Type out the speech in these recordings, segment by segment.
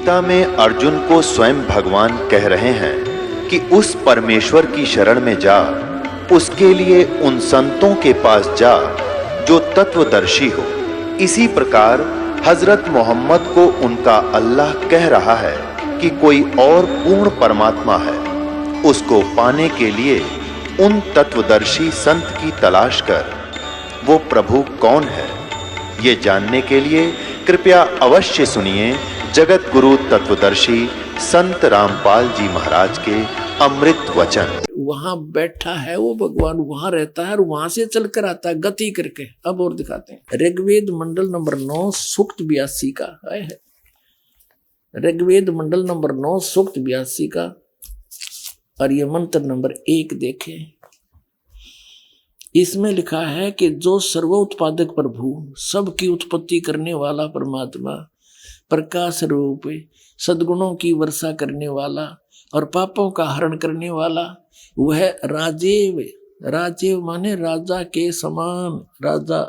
गीता में अर्जुन को स्वयं भगवान कह रहे हैं कि उस परमेश्वर की शरण में जा, उसके लिए उन संतों के पास जा जो तत्वदर्शी हो। इसी प्रकार हजरत मोहम्मद को उनका अल्लाह कह रहा है कि कोई और पूर्ण परमात्मा है। उसको पाने के लिए उन तत्वदर्शी संत की तलाश कर। वो प्रभु कौन है, ये जानने के लिए कृपया अवश्य सुनिए जगत गुरु तत्वदर्शी संत रामपाल जी महाराज के अमृत वचन। वहां बैठा है वो भगवान, वहां रहता है और वहां से चलकर आता है गति करके। अब और दिखाते हैं। ऋग्वेद मंडल नंबर 9 सूक्त 82 का है। ऋग्वेद मंडल नंबर 9 सूक्त 82 का और ये मंत्र नंबर 1 देखें। इसमें लिखा है कि जो सर्वोत्पादक प्रभु, सबकी उत्पत्ति करने वाला परमात्मा, प्रकाश रूप, सद्गुणों की वर्षा करने वाला और पापों का हरण करने वाला, वह राजेव, राजेव माने राजा के समान, राजा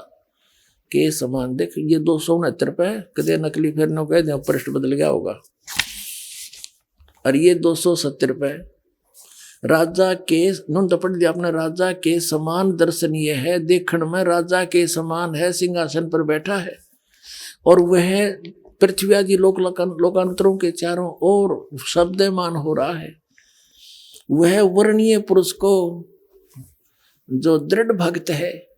के समान। देख ये 269 पे कदे नकली फिर नो कह दे, पृष्ठ बदल गया होगा। और ये 270 पे राजा के नुन पढ़ दिया आपने। राजा के समान दर्शनीय है, देखण में राजा के समान है, सिंहासन पर बैठा है और वह पृथ्वी आदि लोकांतरों के चारों ओर शब्दमान हो रहा है। वह वर्णीय पुरुष को, जो दृढ़ भक्त है,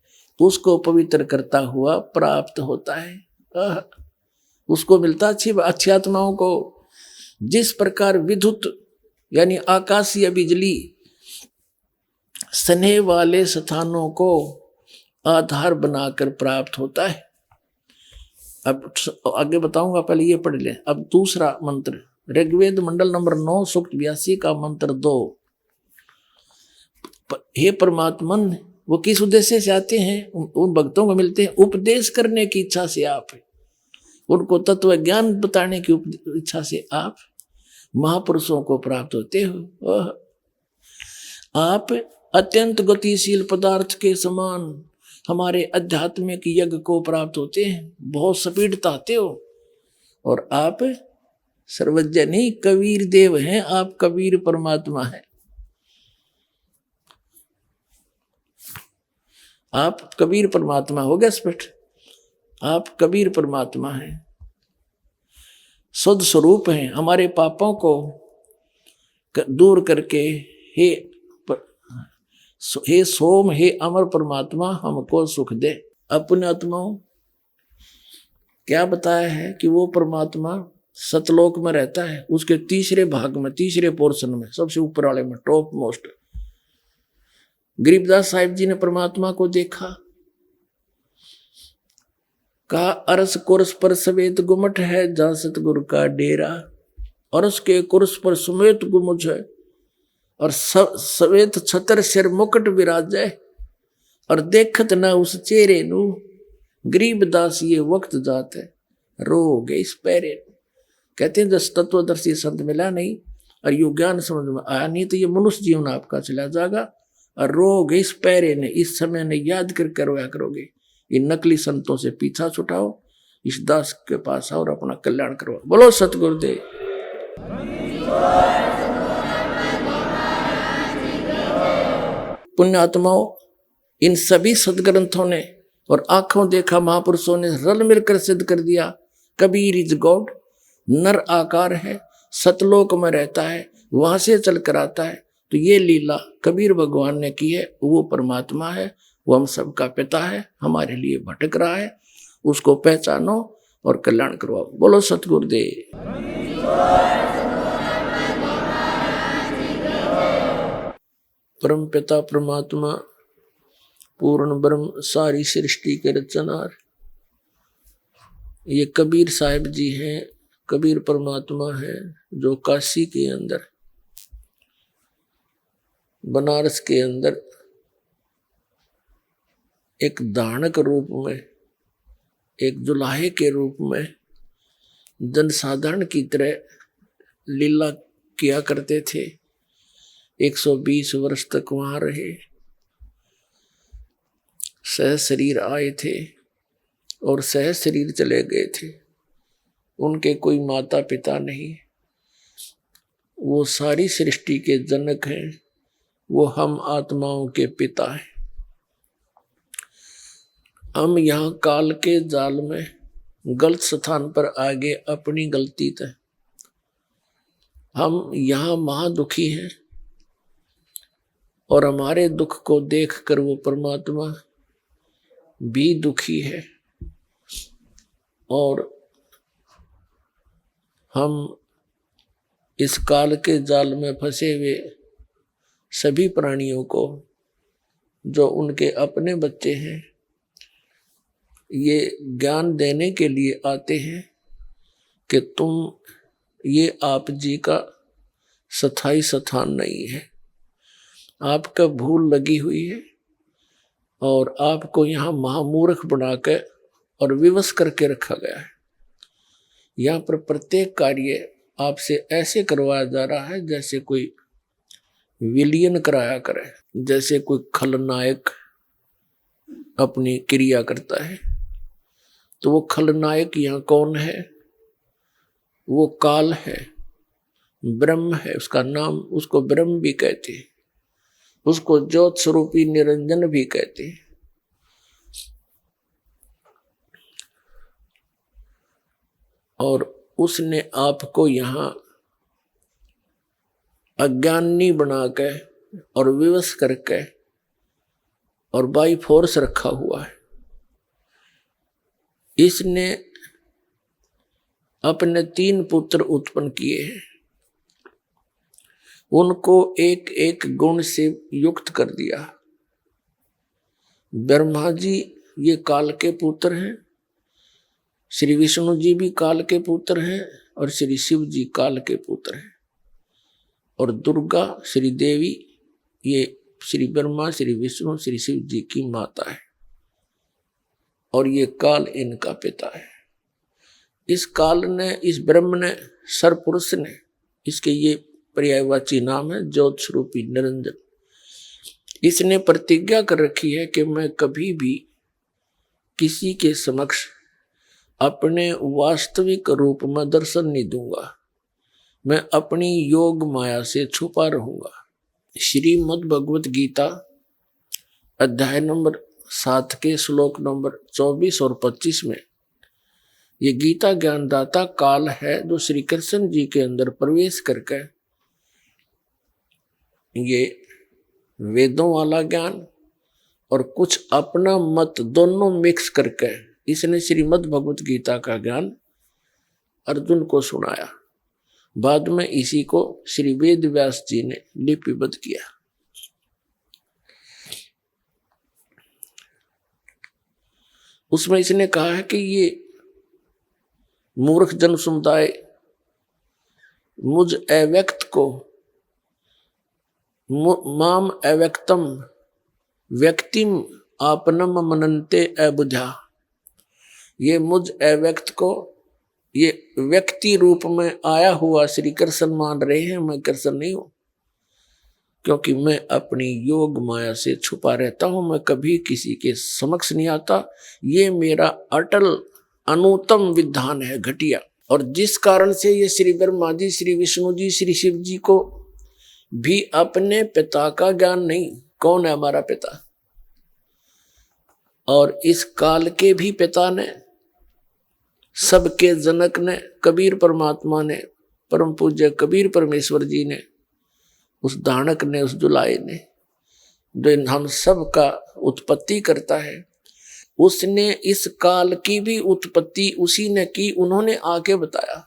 उसको पवित्र करता हुआ प्राप्त होता है। उसको मिलता अच्छी आत्माओं को। जिस प्रकार विद्युत यानी आकाशीय बिजली स्नेह वाले स्थानों को आधार बनाकर प्राप्त होता है। अब आगे बताऊंगा, पहले ये पढ़ लें। अब दूसरा मंत्र ऋग्वेद मंडल नंबर 9 सूक्त 82 का मंत्र 2। हे परमात्मन, वो किस उद्देश्य से आते हैं? उन भक्तों को मिलते हैं उपदेश करने की इच्छा से आप, उनको तत्व ज्ञान बताने की इच्छा से आप महापुरुषों को प्राप्त होते हो। आप अत्यंत गतिशील पदार्थ के समान हमारे आध्यात्मिक यज्ञ को प्राप्त होते हैं, बहुत स्पीड ताते हो। और आप सर्वज्ञ नहीं, कबीर देव हैं, आप कबीर परमात्मा हैं। आप कबीर परमात्मा, हो गया स्पष्ट। आप कबीर परमात्मा हैं, शुद्ध स्वरूप हैं, हमारे पापों को दूर करके हे सोम, हे अमर परमात्मा, हमको सुख दे। अपने आत्माओं क्या बताया है कि वो परमात्मा सतलोक में रहता है, उसके तीसरे भाग में, तीसरे पोर्शन में, सबसे ऊपर वाले में, टॉप मोस्ट। गरीबदास साहिब जी ने परमात्मा को देखा, कहा अरस कुर्स पर सवेत गुमट है, जहां सतगुरु का डेरा। अरस के कुर्स पर समेत गुमुज है और सवेत छतर सिर मुकुट विराजे, और देखत ना उस चेहरे नु, गरीबदास ये वक्त जाते रो गए इस पैरे। कहते हैं जब तत्वदर्शी संत मिला नहीं और यो ज्ञान समझ में आया नहीं, तो ये मनुष्य जीवन आपका चला जाएगा और रो गए इस पैरे ने, इस समय ने याद कर रोया करोगे। इन नकली संतों से पीछा छुटाओ, इस दास के पास आओ और अपना कल्याण करो। बोलो सतगुरुदेव। पुण्यात्माओं, इन सभी सदग्रंथों ने और आंखों देखा महापुरुषों ने रल मिलकर सिद्ध कर दिया, कबीर इज गॉड, नर आकार है, सतलोक में रहता है, वहां से चल कर आता है। तो ये लीला कबीर भगवान ने की है, वो परमात्मा है, वो हम सबका पिता है, हमारे लिए भटक रहा है, उसको पहचानो और कल्याण करवाओ। बोलो सतगुरुदेव। परम पिता परमात्मा, पूर्ण ब्रह्म, सारी सृष्टि के रचनार, ये कबीर साहिब जी हैं। कबीर परमात्मा है जो काशी के अंदर, बनारस के अंदर एक दानक रूप में, एक जुलाहे के रूप में जनसाधारण की तरह लीला किया करते थे। 120 वर्ष तक वहां रहे, सह शरीर आए थे और सह शरीर चले गए थे। उनके कोई माता पिता नहीं, वो सारी सृष्टि के जनक हैं, वो हम आत्माओं के पिता हैं। हम यहाँ काल के जाल में गलत स्थान पर आगे अपनी गलती तय, हम यहाँ महादुखी हैं और हमारे दुख को देखकर वो परमात्मा भी दुखी है, और हम इस काल के जाल में फंसे हुए सभी प्राणियों को, जो उनके अपने बच्चे हैं, ये ज्ञान देने के लिए आते हैं कि तुम, ये आप जी का स्थायी स्थान नहीं है, आपका भूल लगी हुई है और आपको यहाँ महामूर्ख बनाकर और विवश करके रखा गया है। यहाँ पर प्रत्येक कार्य आपसे ऐसे करवाया जा रहा है जैसे कोई विलियन कराया करे, जैसे कोई खलनायक अपनी क्रिया करता है। तो वो खलनायक यहाँ कौन है? वो काल है, ब्रह्म है, उसका नाम, उसको ब्रह्म भी कहते हैं, उसको ज्योत स्वरूपी निरंजन भी कहते हैं। और उसने आपको यहाँ अज्ञानी बनाकर और विवश करके और बाई फोर्स रखा हुआ है। इसने अपने 3 पुत्र उत्पन्न किए हैं, उनको एक एक गुण से युक्त कर दिया। ब्रह्मा जी ये काल के पुत्र हैं, श्री विष्णु जी भी काल के पुत्र हैं और श्री शिव जी काल के पुत्र हैं, और दुर्गा श्री देवी ये श्री ब्रह्मा, श्री विष्णु, श्री शिव जी की माता है, और ये काल इनका पिता है। इस काल ने, इस ब्रह्म ने, सरपुरुष ने, इसके ये पर्यायवाची नाम है ज्योत स्वरूपी निरंजन। इसने प्रतिज्ञा कर रखी है कि मैं कभी भी किसी के समक्ष अपने वास्तविक रूप में दर्शन नहीं दूंगा, मैं अपनी योग माया से छुपा रहूंगा। श्रीमद् भगवत गीता अध्याय नंबर 7 के श्लोक नंबर 24 और 25 में ये गीता ज्ञानदाता काल है, जो श्री कृष्ण जी के अंदर प्रवेश करके ये वेदों वाला ज्ञान और कुछ अपना मत दोनों मिक्स करके इसने श्रीमद् भगवत गीता का ज्ञान अर्जुन को सुनाया। बाद में इसी को श्री वेद व्यास जी ने लिपिबद्ध किया। उसमें इसने कहा है कि ये मूर्ख जन समुदाय मुझ अव्यक्त को, माम अव्यक्तम व्यक्तिम आपनम मनन्ते अबुझा, ये मुझ अव्यक्त को ये व्यक्ति रूप में आया हुआ श्री कृष्ण मान रहे हैं। मैं कृष्ण नहीं हूं, क्योंकि मैं अपनी योग माया से छुपा रहता हूं, मैं कभी किसी के समक्ष नहीं आता। ये मेरा अटल अनुत्तम विधान है, घटिया। और जिस कारण से ये श्री ब्रह्मा जी, श्री विष्णु जी, श्री शिव जी को भी अपने पिता का ज्ञान नहीं, कौन है हमारा पिता, और इस काल के भी पिता ने, सबके जनक ने, कबीर परमात्मा ने, परम पूज्य कबीर परमेश्वर जी ने, उस दानक ने, उस जुलाई ने, जो हम सब का उत्पत्ति करता है, उसने इस काल की भी उत्पत्ति उसी ने की, उन्होंने आके बताया।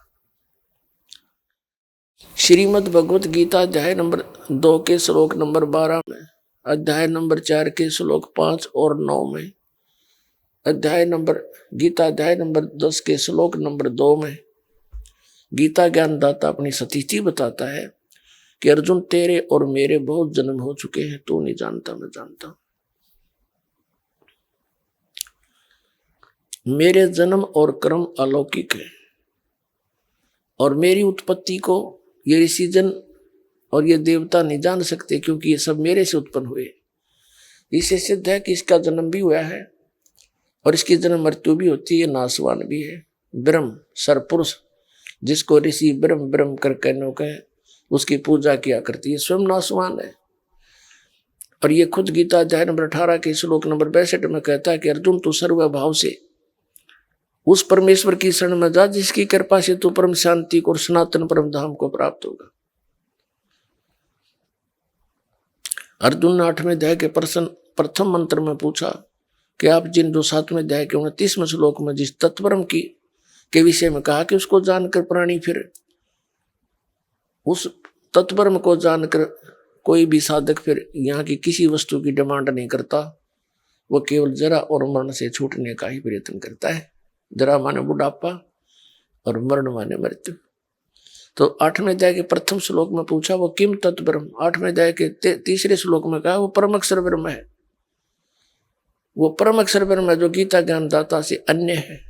श्रीमद् भगवत गीता अध्याय नंबर 2 के श्लोक नंबर 12 में, अध्याय नंबर 4 के श्लोक 5 और 9 में, गीता अध्याय नंबर 10 के श्लोक नंबर 2 में गीता ज्ञानदाता अपनी स्थिति बताता है कि अर्जुन तेरे और मेरे बहुत जन्म हो चुके हैं, तू नहीं जानता, मैं जानता हूं। मेरे जन्म और कर्म अलौकिक है, और मेरी उत्पत्ति को ये ऋषिजन और ये देवता नहीं जान सकते, क्योंकि ये सब मेरे से उत्पन्न हुए। इससे सिद्ध है कि इसका जन्म भी हुआ है और इसकी जन्म मृत्यु भी होती है, नाशवान भी है। ब्रह्म सरपुरुष जिसको ऋषि ब्रह्म ब्रह्म कर कहने कहे, उसकी पूजा किया करती है, स्वयं नासवान है। और ये खुद गीता अध्याय नंबर 18 के श्लोक नंबर 62 में कहता है कि अर्जुन तू सर्वभाव से उस परमेश्वर की शरण में जा जिसकी कृपा से तू परम शांति को और सनातन परम धाम को प्राप्त होगा। अर्जुन ने 8वें अध्याय के प्रथम मंत्र में पूछा कि आप जिन जो 7वें अध्याय के 29वें श्लोक में जिस तत्परम की के विषय में कहा कि उसको जानकर प्राणी फिर उस तत्परम को जानकर कोई भी साधक फिर यहाँ की किसी वस्तु की डिमांड नहीं करता, वो केवल जरा और मरण से छूटने का ही प्रयत्न करता है। जरा माने बुढ़ापा और मरण माने मृत्यु। तो 8वें अध्याय के प्रथम श्लोक में पूछा वो किम तत्परम, 8वें अध्याय के तीसरे श्लोक में कहा वो परम अक्षर ब्रह्म है। वो परम अक्षर ब्रह्म है जो गीता ज्ञानदाता से अन्य है।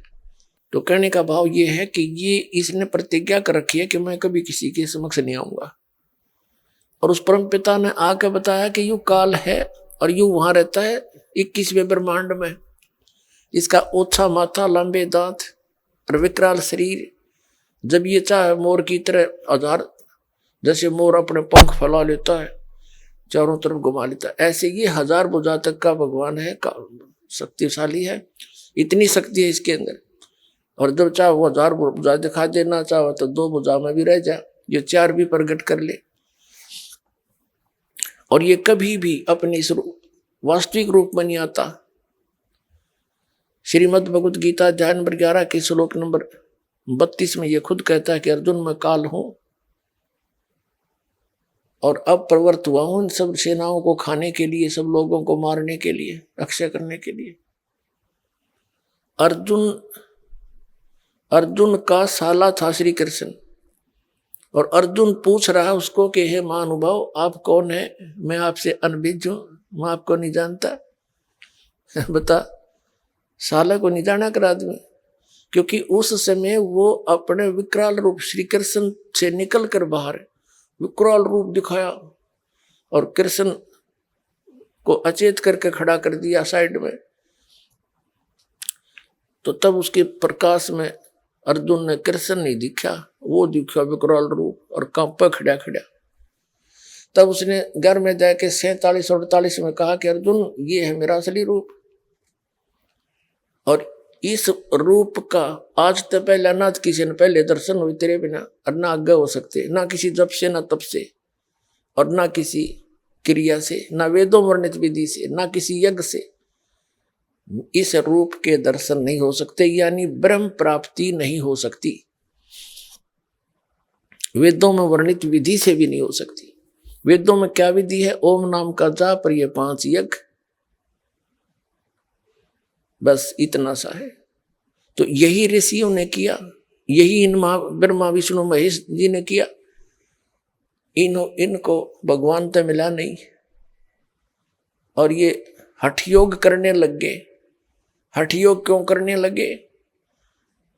तो कहने का भाव ये है कि ये इसने प्रतिज्ञा कर रखी है कि मैं कभी किसी के समक्ष नहीं आऊंगा। और उस परम पिता ने आके बताया कि यू काल है और यू वहां रहता है 21वें ब्रह्मांड में। इसका ओछा माथा, लंबे दांत और विकराल शरीर। जब ये चाहे मोर की तरह आधार, जैसे मोर अपने पंख फैला लेता है चारों तरफ घुमा लेता है, ऐसे ये 1000 भुजा तक का भगवान है, शक्तिशाली है, इतनी शक्ति है इसके अंदर। और जब चाहे वो 1000 भुजा दिखा देना, चाहे तो 2 भुजा में भी रह जाए, ये 4 भी प्रकट कर ले। और ये कभी भी अपने इस वास्तविक रूप में नहीं आता। श्रीमद् भगवत गीता अध्याय नंबर 11 के श्लोक नंबर 32 में ये खुद कहता है कि अर्जुन मैं काल हूं और अब प्रवृत्त हुआ हूं इन सब सेनाओं को खाने के लिए, सब लोगों को मारने के लिए, रक्षा करने के लिए। अर्जुन का साला था श्री कृष्ण, और अर्जुन पूछ रहा है उसको कि हे महानुभाव आप कौन है, मैं आपसे अनभिज्ञ हूं, मैं आपको नहीं जानता। बता, साला को नहीं जाना कर आदमी, क्योंकि उस समय वो अपने विकराल रूप श्री कृष्ण से निकल कर बाहर विकराल रूप दिखाया और कृष्ण को अचेत करके खड़ा कर दिया साइड में। तो तब उसके प्रकाश में अर्जुन ने कृष्ण नहीं दिखा, वो दिखा विकराल रूप और कांपा खड़ा खड़ा। तब उसने 11वें अध्याय के 47 और 48 में कहा कि अर्जुन ये है मेरा असली रूप, और इस रूप का आज तक पहले ना किसी ने पहले दर्शन हुए तेरे बिना, और ना आगे हो सकते, ना किसी जप से, ना तप से, और ना किसी क्रिया से, ना वेदों वर्णित विधि से, ना किसी यज्ञ से इस रूप के दर्शन नहीं हो सकते, यानी ब्रह्म प्राप्ति नहीं हो सकती। वेदों में वर्णित विधि से भी नहीं हो सकती। वेदों में क्या विधि है? ओम नाम का जाप और ये 5 यज्ञ, बस इतना सा है। तो यही ऋषियों ने किया, यही इन ब्रह्मा विष्णु महेश जी ने किया। इनको भगवान तो मिला नहीं, और ये हठ योग करने लग गए। हठ योग क्यों करने लगे?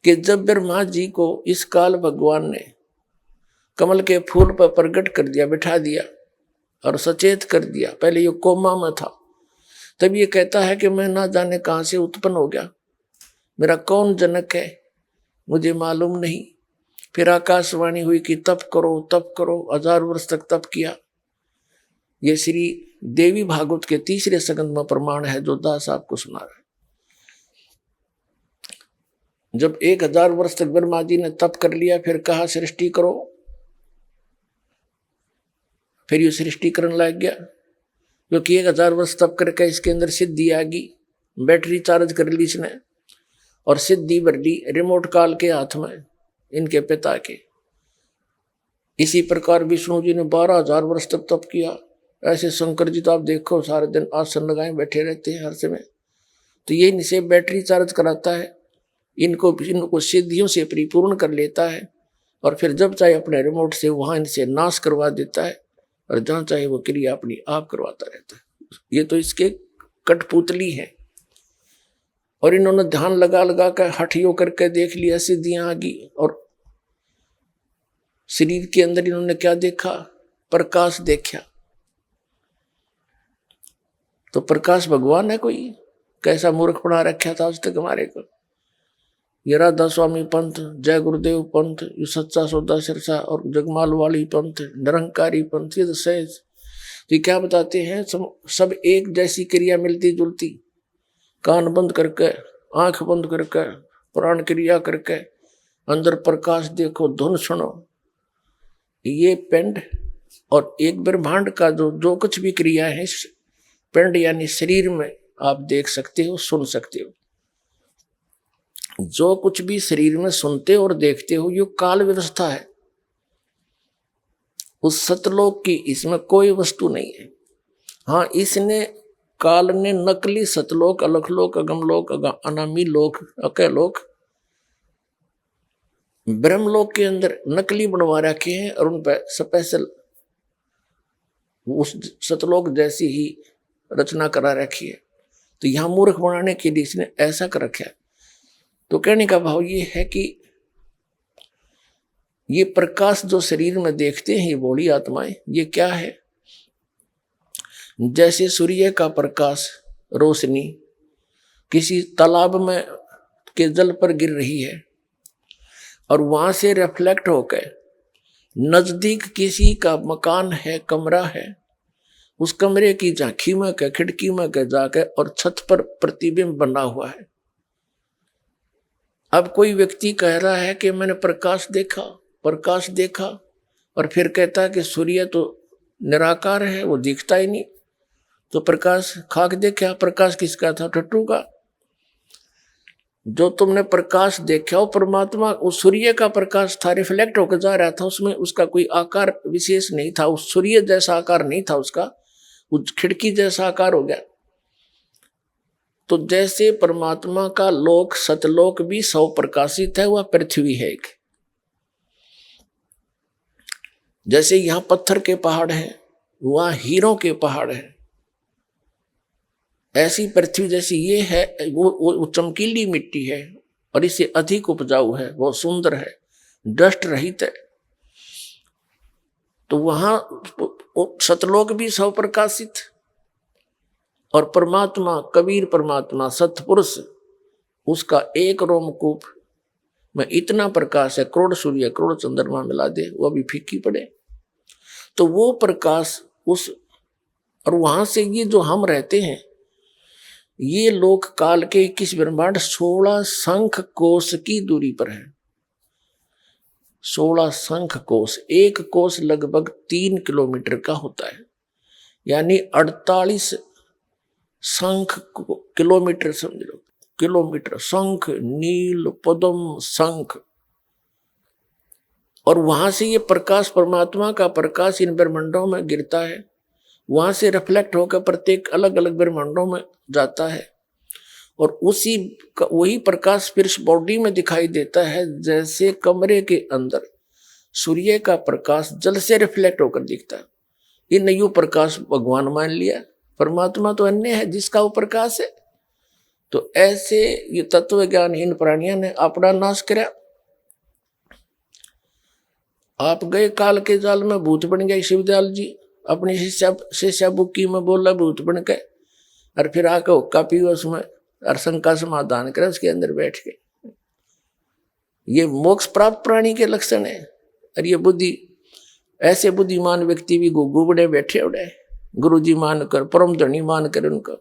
कि जब ब्रह्मा जी को इस काल भगवान ने कमल के फूल पर प्रकट कर दिया, बिठा दिया और सचेत कर दिया, पहले ये कोमा में था, तब ये कहता है कि मैं ना जाने कहां से उत्पन्न हो गया, मेरा कौन जनक है मुझे मालूम नहीं। फिर आकाशवाणी हुई कि तप करो तप करो, 1000 वर्ष तक तप किया। ये श्री देवी भागवत के 3रे स्कंद में प्रमाण है जो दास आपको सुना रहा है। जब 1000 वर्ष तक ब्रह्मा जी ने तप कर लिया, फिर कहा सृष्टि करो, फिर ये सृष्टि करने लग गया, क्योंकि 1000 वर्ष तप करके इसके अंदर सिद्धि आ गई, बैटरी चार्ज कर ली इसने और सिद्धि भर ली रिमोट काल के हाथ में इनके पिता के। इसी प्रकार विष्णु जी ने 12,000 वर्ष तक तप किया। ऐसे शंकर जी तो आप देखो सारे दिन आसन लगाए बैठे रहते हैं हर समय। तो ये इनसे बैटरी चार्ज कराता है, इनको सिद्धियों से परिपूर्ण कर लेता है, और फिर जब चाहे अपने रिमोट से वहां इनसे नाश करवा देता है, और जहां चाहे वो क्रिया अपनी आप करवाता रहता है। ये तो इसके कठपुतली है। और इन्होंने ध्यान लगा लगा कर हठियों करके देख लिया, सिद्धियां आ गई, और शरीर के अंदर इन्होंने क्या देखा? प्रकाश देखा। तो प्रकाश भगवान है कोई? कैसा मूर्ख बना रखा था आज तक हमारे को। ये राधा स्वामी पंथ, जय गुरुदेव पंथ, ये सच्चा सौदा सिरसा और जगमाल वाली पंथ, निरंकारी पंथ, ये सहज, ये क्या बताते हैं? सब एक जैसी क्रिया मिलती जुलती, कान बंद करके, आंख बंद करके, प्राण क्रिया करके, अंदर प्रकाश देखो, धुन सुनो। ये पिंड और एक ब्रह्मांड का जो कुछ भी क्रिया है पिंड यानी शरीर में आप देख सकते हो, सुन सकते हो। जो कुछ भी शरीर में सुनते और देखते हो ये काल व्यवस्था है उस सतलोक की, इसमें कोई वस्तु नहीं है। हाँ, इसने काल ने नकली सतलोक, अलखलोक, अगमलोक, अनामी लोक, अकलोक, ब्रह्मलोक के अंदर नकली बनवा रखे हैं और उन पर स्पेशल उस सतलोक जैसी ही रचना करा रखी है। तो यहां मूर्ख बनाने के लिए इसने ऐसा कर रखा है। तो कहने का भाव ये है कि ये प्रकाश जो शरीर में देखते हैं ये बॉडी आत्माएं, ये क्या है? जैसे सूर्य का प्रकाश, रोशनी किसी तालाब में के जल पर गिर रही है और वहां से रिफ्लेक्ट होकर नजदीक किसी का मकान है, कमरा है, उस कमरे की झांकी में के, खिड़की में के जाके और छत पर प्रतिबिंब बना हुआ है। अब कोई व्यक्ति कह रहा है कि मैंने प्रकाश देखा और फिर कहता है कि सूर्य तो निराकार है, वो दिखता ही नहीं। तो प्रकाश खाक देखा, प्रकाश किसका था? टट्टू का। जो तुमने प्रकाश देखा वो परमात्मा, उस सूर्य का प्रकाश था, रिफ्लेक्ट होकर जा रहा था, उसमें उसका कोई आकार विशेष नहीं था, उस सूर्य जैसा आकार नहीं था उसका, उस खिड़की जैसा आकार हो गया। तो जैसे परमात्मा का लोक सतलोक भी सौ प्रकाशित है, वह पृथ्वी है एक। जैसे यहां पत्थर के पहाड़ हैं, वहां हीरों के पहाड़ हैं, ऐसी पृथ्वी जैसी ये है, वो चमकीली मिट्टी है और इससे अधिक उपजाऊ है, वो सुंदर है, डस्ट रहित है। तो वहां सतलोक भी सौ प्रकाशित और परमात्मा, कबीर परमात्मा, सतपुरुष, उसका एक रोमकूप में इतना प्रकाश है, करोड़ सूर्य करोड़ चंद्रमा मिला दे वो भी फीकी पड़े। तो वो प्रकाश उस, और वहां से ये जो हम रहते हैं, ये लोक काल के 21 ब्रह्मांड 16 शंख कोश की दूरी पर है। 16 शंख कोश, एक कोश लगभग 3 किलोमीटर का होता है, यानी 48 शंख किलोमीटर, समझ लो किलोमीटर। शंख, नील, पद्म, शंख, और वहां से ये प्रकाश, परमात्मा का प्रकाश इन ब्रह्मांडों में गिरता है, वहां से रिफ्लेक्ट होकर प्रत्येक अलग अलग ब्रह्मांडों में जाता है और उसी वही प्रकाश फिर बॉडी में दिखाई देता है। जैसे कमरे के अंदर सूर्य का प्रकाश जल से रिफ्लेक्ट होकर दिखता है, ये नयु प्रकाश भगवान मान लिया, परमात्मा तो अन्य है जिसका वो प्रकाश है। तो ऐसे ये तत्व ज्ञानहीन प्राणियों ने अपना नाश किया। आप गए काल के जाल में, भूत बन गए शिवदयाल जी, अपनी शिष्या बुक्की में बोला भूत बन के, और फिर आके हुक्का पियो उसमें और शंका समाधान करे उसके अंदर बैठ के। ये मोक्ष प्राप्त प्राणी के लक्षण है। और ये बुद्धि, ऐसे बुद्धिमान व्यक्ति भी गुग्गू बड़े बैठे उड़े, गुरु जी मानकर, परम धनी मानकर उनको।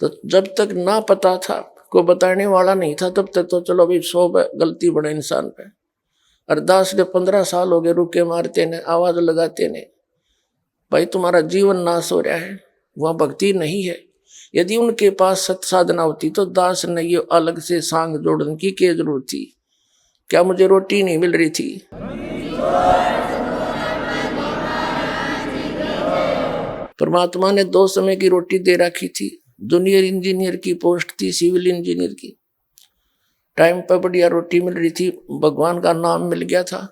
तो जब तक ना पता था, कोई बताने वाला नहीं था, तब तक तो चलो भाई 100 गलती बड़े इंसान पे। अरदास ने 15 साल हो गए रुके मारते ने, आवाज लगाते ने, भाई तुम्हारा जीवन नाश हो रहा है, वहां भक्ति नहीं है। यदि उनके पास सत साधना होती तो दास ने ये अलग से सांग जोड़ने की क्या जरूरत थी? क्या मुझे रोटी नहीं मिल रही थी? परमात्मा ने 2 समय की रोटी दे रखी थी। जूनियर इंजीनियर की पोस्ट थी, सिविल इंजीनियर की, टाइम पर बढ़िया रोटी मिल रही थी, भगवान का नाम मिल गया था,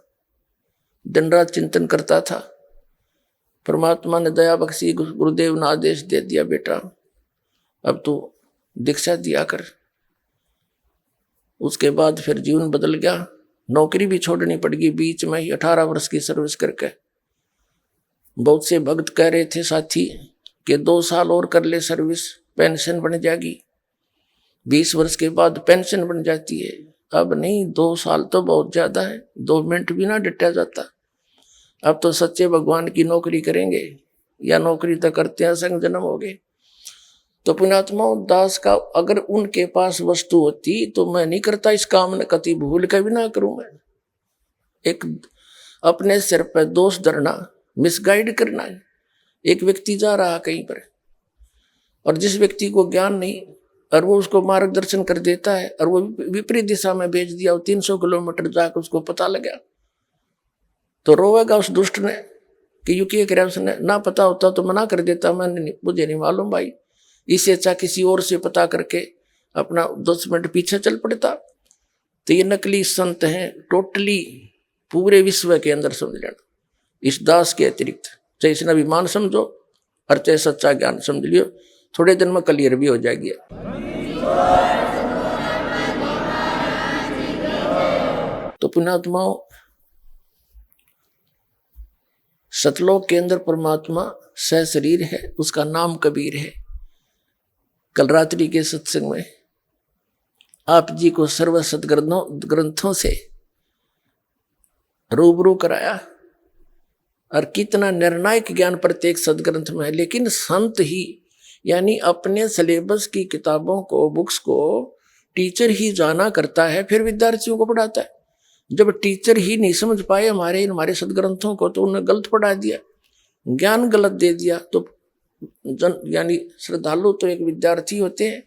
दिन रात चिंतन करता था। परमात्मा ने दया बख्शी, गुरुदेव ने आदेश दे दिया, बेटा अब तू दीक्षा दिया कर। उसके बाद फिर जीवन बदल गया, नौकरी भी छोड़नी पड़ गई बीच में ही, 18 वर्ष की सर्विस करके। बहुत से भक्त कह रहे थे साथी कि 2 साल और कर ले सर्विस, पेंशन बन जाएगी। 20 वर्ष के बाद पेंशन बन जाती है। अब नहीं, 2 साल तो बहुत ज्यादा है, 2 मिनट भी ना डटा जाता। अब तो सच्चे भगवान की नौकरी करेंगे, या नौकरी तो करते हैं, संग जन्म हो गए। तो पुण्यात्मा दास का अगर उनके पास वस्तु होती तो मैं नहीं करता इस काम ने, कति भूल के भी ना करूं मैं। एक अपने सिर पर दोष धरना, मिसगाइड करना है। एक व्यक्ति जा रहा कहीं पर और जिस व्यक्ति को ज्ञान नहीं और वो उसको मार्गदर्शन कर देता है और वो विपरीत दिशा में भेज दिया, वो 300 किलोमीटर जाकर उसको पता लगा, तो रोएगा उस दुष्ट ने कि युकी एक उसने ना पता होता तो मना कर देता, मुझे नहीं मालूम भाई, इससे अच्छा किसी और से पता करके अपना 10 मिनट पीछे चल पड़ता। तो ये नकली संत हैं टोटली पूरे विश्व के अंदर, समझ लेना। इस दास के अतिरिक्त चाहे इसने अभिमान समझो और चाहे सच्चा ज्ञान समझ लियो, थोड़े दिन में क्लियर भी हो जाएगी। तो पुण्यात्माओं, सतलोक के अंदर परमात्मा सहशरीर है, उसका नाम कबीर है। कल रात्रि के सत्संग में आप जी को सर्व सदग्रंथों से रूबरू कराया और कितना निर्णायक ज्ञान प्रत्येक सदग्रंथ में है। लेकिन संत ही यानी अपने सिलेबस की किताबों को, बुक्स को टीचर ही जाना करता है, फिर विद्यार्थियों को पढ़ाता है। जब टीचर ही नहीं समझ पाए हमारे सदग्रंथों को, तो उन्हें गलत पढ़ा दिया, ज्ञान गलत दे दिया। तो यानी श्रद्धालु तो एक विद्यार्थी होते हैं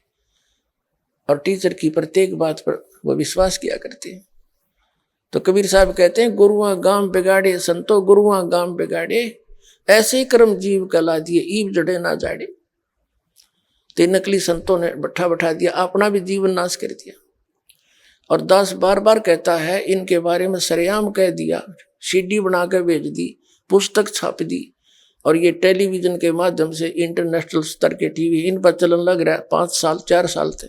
और टीचर की प्रत्येक बात पर वो विश्वास किया करते हैं। तो कबीर साहब कहते हैं, गुरुआ गांव बिगाड़े संतो गुरुआ गांव बिगाड़े, ऐसे कर्म जीव कला दिए ईब जड़े ना जाड़े। तो नकली संतों ने बैठा दिया, अपना भी जीवन नाश कर दिया। और दास बार बार कहता है, इनके बारे में सरेआम कह दिया, सीडी बना कर भेज दी, पुस्तक छाप दी, और ये टेलीविजन के माध्यम से इंटरनेशनल स्तर के टीवी इन पर चलन लग रहा है। 5 साल 4 साल थे।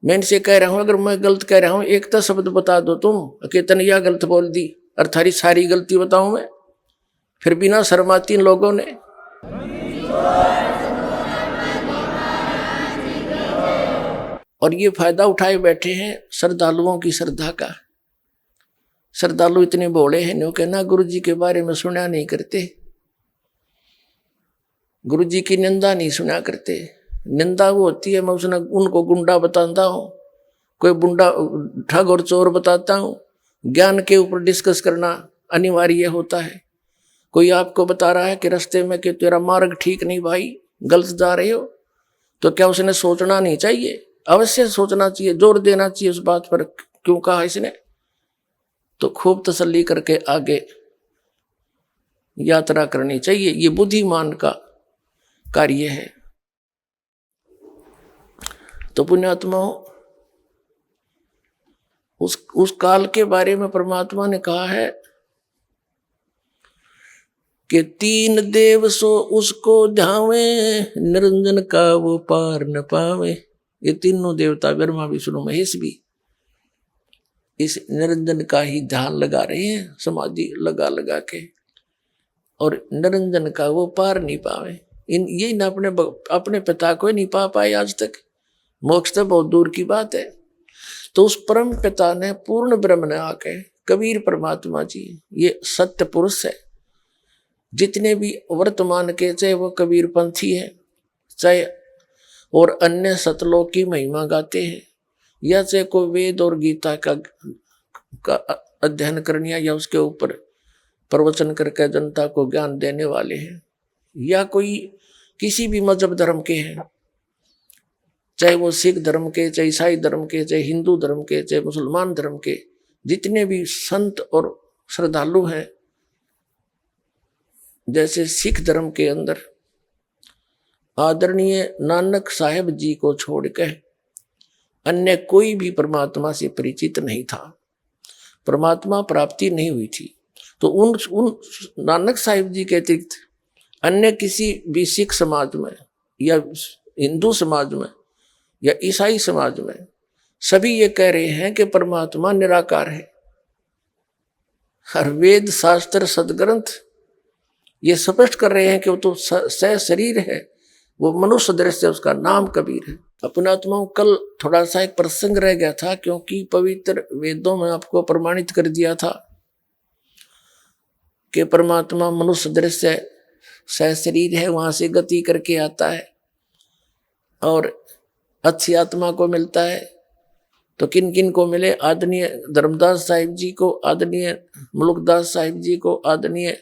मैं इनसे कह रहा हूं, अगर मैं गलत कह रहा हूं एक तो शब्द बता दो तुम, केतन या गलत बोल दी और थारी सारी गलती बताऊं मैं। फिर बिना शर्माती इन लोगों ने और ये फायदा उठाए बैठे हैं श्रद्धालुओं की श्रद्धा का। श्रद्धालु इतने भोले हैं, न्यू कहना गुरु जी के बारे में सुना नहीं करते, गुरु जी की निंदा नहीं सुना करते। निंदा वो होती है, मैं उसने उनको गुंडा बताता हूँ, कोई बुंडा ठग और चोर बताता हूँ। ज्ञान के ऊपर डिस्कस करना अनिवार्य होता है। कोई आपको बता रहा है कि रास्ते में कि तेरा मार्ग ठीक नहीं भाई, गलत जा रहे हो, तो क्या उसने सोचना नहीं चाहिए? अवश्य सोचना चाहिए, जोर देना चाहिए उस बात पर, क्यों कहा इसने, तो खूब तसल्ली करके आगे यात्रा करनी चाहिए। ये बुद्धिमान का कार्य है। तो पुण्यात्माओं, उस काल के बारे में परमात्मा ने कहा है कि 3 देव सो उसको ध्यावे, निरंजन का वो पार न पावे। ये तीनों देवता ब्रह्मा विष्णु महेश भी इस निरंजन का ही ध्यान लगा रहे हैं, समाधि लगा के, और निरंजन का वो पार नहीं पावे। ये न अपने पिता को नहीं पा पाए आज तक, मोक्ष तो बहुत दूर की बात है। तो उस परम पिता ने, पूर्ण ब्रह्म ने आके, कबीर परमात्मा जी, ये सत्य पुरुष है। जितने भी वर्तमान के, चाहे वो कबीर पंथी है, चाहे और अन्य सतलोक की महिमा गाते हैं, या चाहे कोई वेद और गीता का अध्ययन करने या उसके ऊपर प्रवचन करके जनता को ज्ञान देने वाले हैं, या कोई किसी भी मजहब धर्म के हैं, चाहे वो सिख धर्म के, चाहे ईसाई धर्म के, चाहे हिंदू धर्म के, चाहे मुसलमान धर्म के, जितने भी संत और श्रद्धालु हैं, जैसे सिख धर्म के अंदर आदरणीय नानक साहेब जी को छोड़कर अन्य कोई भी परमात्मा से परिचित नहीं था, परमात्मा प्राप्ति नहीं हुई थी। तो उन नानक साहिब जी के अतिरिक्त अन्य किसी भी सिख समाज में या हिंदू समाज में या ईसाई समाज में सभी ये कह रहे हैं कि परमात्मा निराकार है। हर वेद शास्त्र सदग्रंथ ये स्पष्ट कर रहे हैं कि वो तो सह शरीर है, वो मनुष्य दृष्टि, उसका नाम कबीर है। अपने आत्माओं, कल थोड़ा सा एक प्रसंग रह गया था, क्योंकि पवित्र वेदों में आपको प्रमाणित कर दिया था कि परमात्मा मनुष्य दृश्य शरीर है, वहां से गति करके आता है और अच्छी आत्मा को मिलता है। तो किन किन को मिले? आदरणीय धर्मदास साहिब जी को, आदरणीय मुल्कदास साहिब जी को, आदरणीय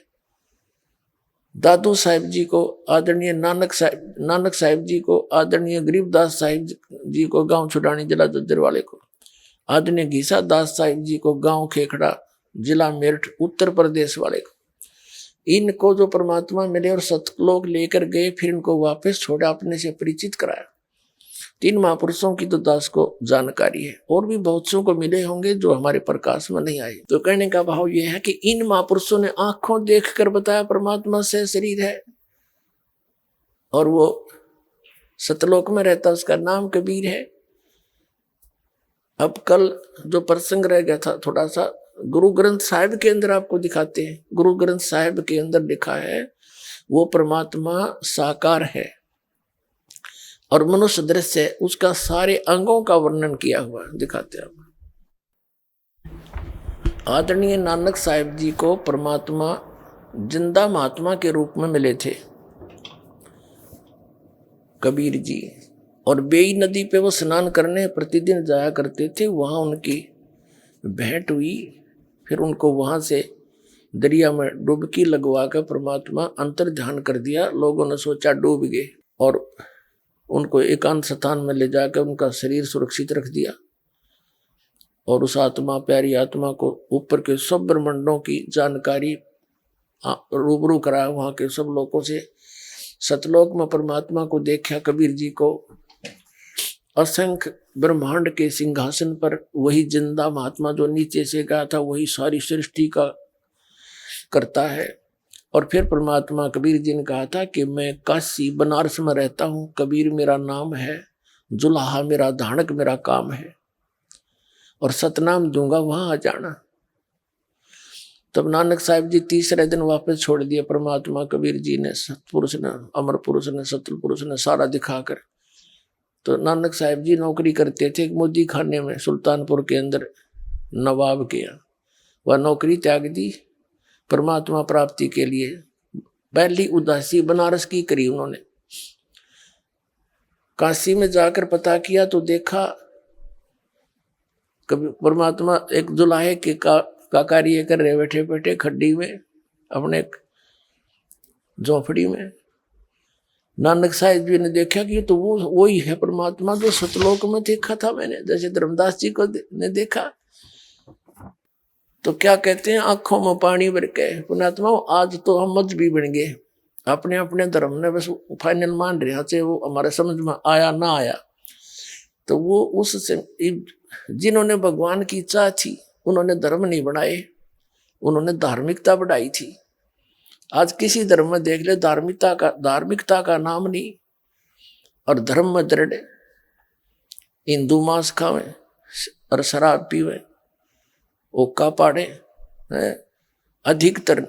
दादू साहिब जी को, आदरणीय नानक साहिब जी को, आदरणीय गरीबदास साहिब जी को गांव छुड़ानी जिला दद्दर वाले को, आदरणीय घीसा दास साहिब जी को गांव खेखड़ा जिला मेरठ उत्तर प्रदेश वाले को। इनको जो परमात्मा मिले और सतलोक लेकर गए, फिर इनको वापस छोड़ा, अपने से परिचित कराया। 3 महापुरुषों की तो दास को जानकारी है, और भी बहुत सौ को मिले होंगे जो हमारे प्रकाश में नहीं आए। तो कहने का भाव यह है कि इन महापुरुषों ने आंखों देखकर बताया परमात्मा से शरीर है, और वो सतलोक में रहता, उसका नाम कबीर है। अब कल जो प्रसंग रह गया था थोड़ा सा, गुरु ग्रंथ साहिब के अंदर आपको दिखाते हैं। गुरु ग्रंथ साहिब के अंदर लिखा है वो परमात्मा साकार है और मनुष्य दृश्य, उसका सारे अंगों का वर्णन किया हुआ दिखाते हैं। आदरणीय नानक साहिब जी को परमात्मा जिंदा महात्मा के रूप में मिले थे कबीर जी, और बेई नदी पे वो स्नान करने प्रतिदिन जाया करते थे। वहाँ उनकी भेंट हुई, फिर उनको वहाँ से दरिया में डुबकी लगवा कर परमात्मा अंतर ध्यान कर दिया। लोगों ने सोचा डूब गए, और उनको एकांत स्थान में ले जाकर उनका शरीर सुरक्षित रख दिया, और उस आत्मा, प्यारी आत्मा को ऊपर के सब ब्रह्मांडों की जानकारी रूबरू कराया वहाँ के सब लोगों से। सतलोक में परमात्मा को देखा कबीर जी को, असंख्य ब्रह्मांड के सिंहासन पर वही जिंदा महात्मा जो नीचे से गया था, वही सारी सृष्टि का करता है। और फिर परमात्मा कबीर जी ने कहा था कि मैं काशी बनारस में रहता हूँ, कबीर मेरा नाम है, जुलाहा मेरा धानक मेरा काम है, और सतनाम दूंगा, वहां आ जाना। तब नानक साहिब जी तीसरे दिन वापस छोड़ दिया परमात्मा कबीर जी ने, सतपुरुष ने, अमर पुरुष ने, सतल पुरुष ने सारा दिखाकर। तो नानक साहिब जी नौकरी करते थे मोदी खाने में, सुल्तानपुर के अंदर नवाब के यहाँ। वह नौकरी त्याग दी परमात्मा प्राप्ति के लिए। पहली उदासी बनारस की करी उन्होंने। काशी में जाकर पता किया तो देखा कभी परमात्मा एक जुलाहे के का कार्य कर रहे, बैठे बैठे खड्डी में अपने झोपड़ी में। नानक साहिब जी ने देखा कि तो वो ही है परमात्मा जो सतलोक में देखा था मैंने, जैसे धर्मदास जी को ने देखा। तो क्या कहते हैं, आंखों में पानी भर के पुण्यात्मा आज तो हम मजहबी बन गए, अपने अपने धर्म ने बस फाइनल मान रहे, चाहे वो हमारे समझ में आया ना आया। तो वो उससे जिन्होंने भगवान की इच्छा थी उन्होंने धर्म नहीं बनाए, उन्होंने धार्मिकता बढ़ाई थी। आज किसी धर्म में देख ले, धार्मिकता का नाम नहीं, और धर्म में दृढ़ हिंदू मांस खावे और शराब पीवे, ओका पाड़े, अधिकतर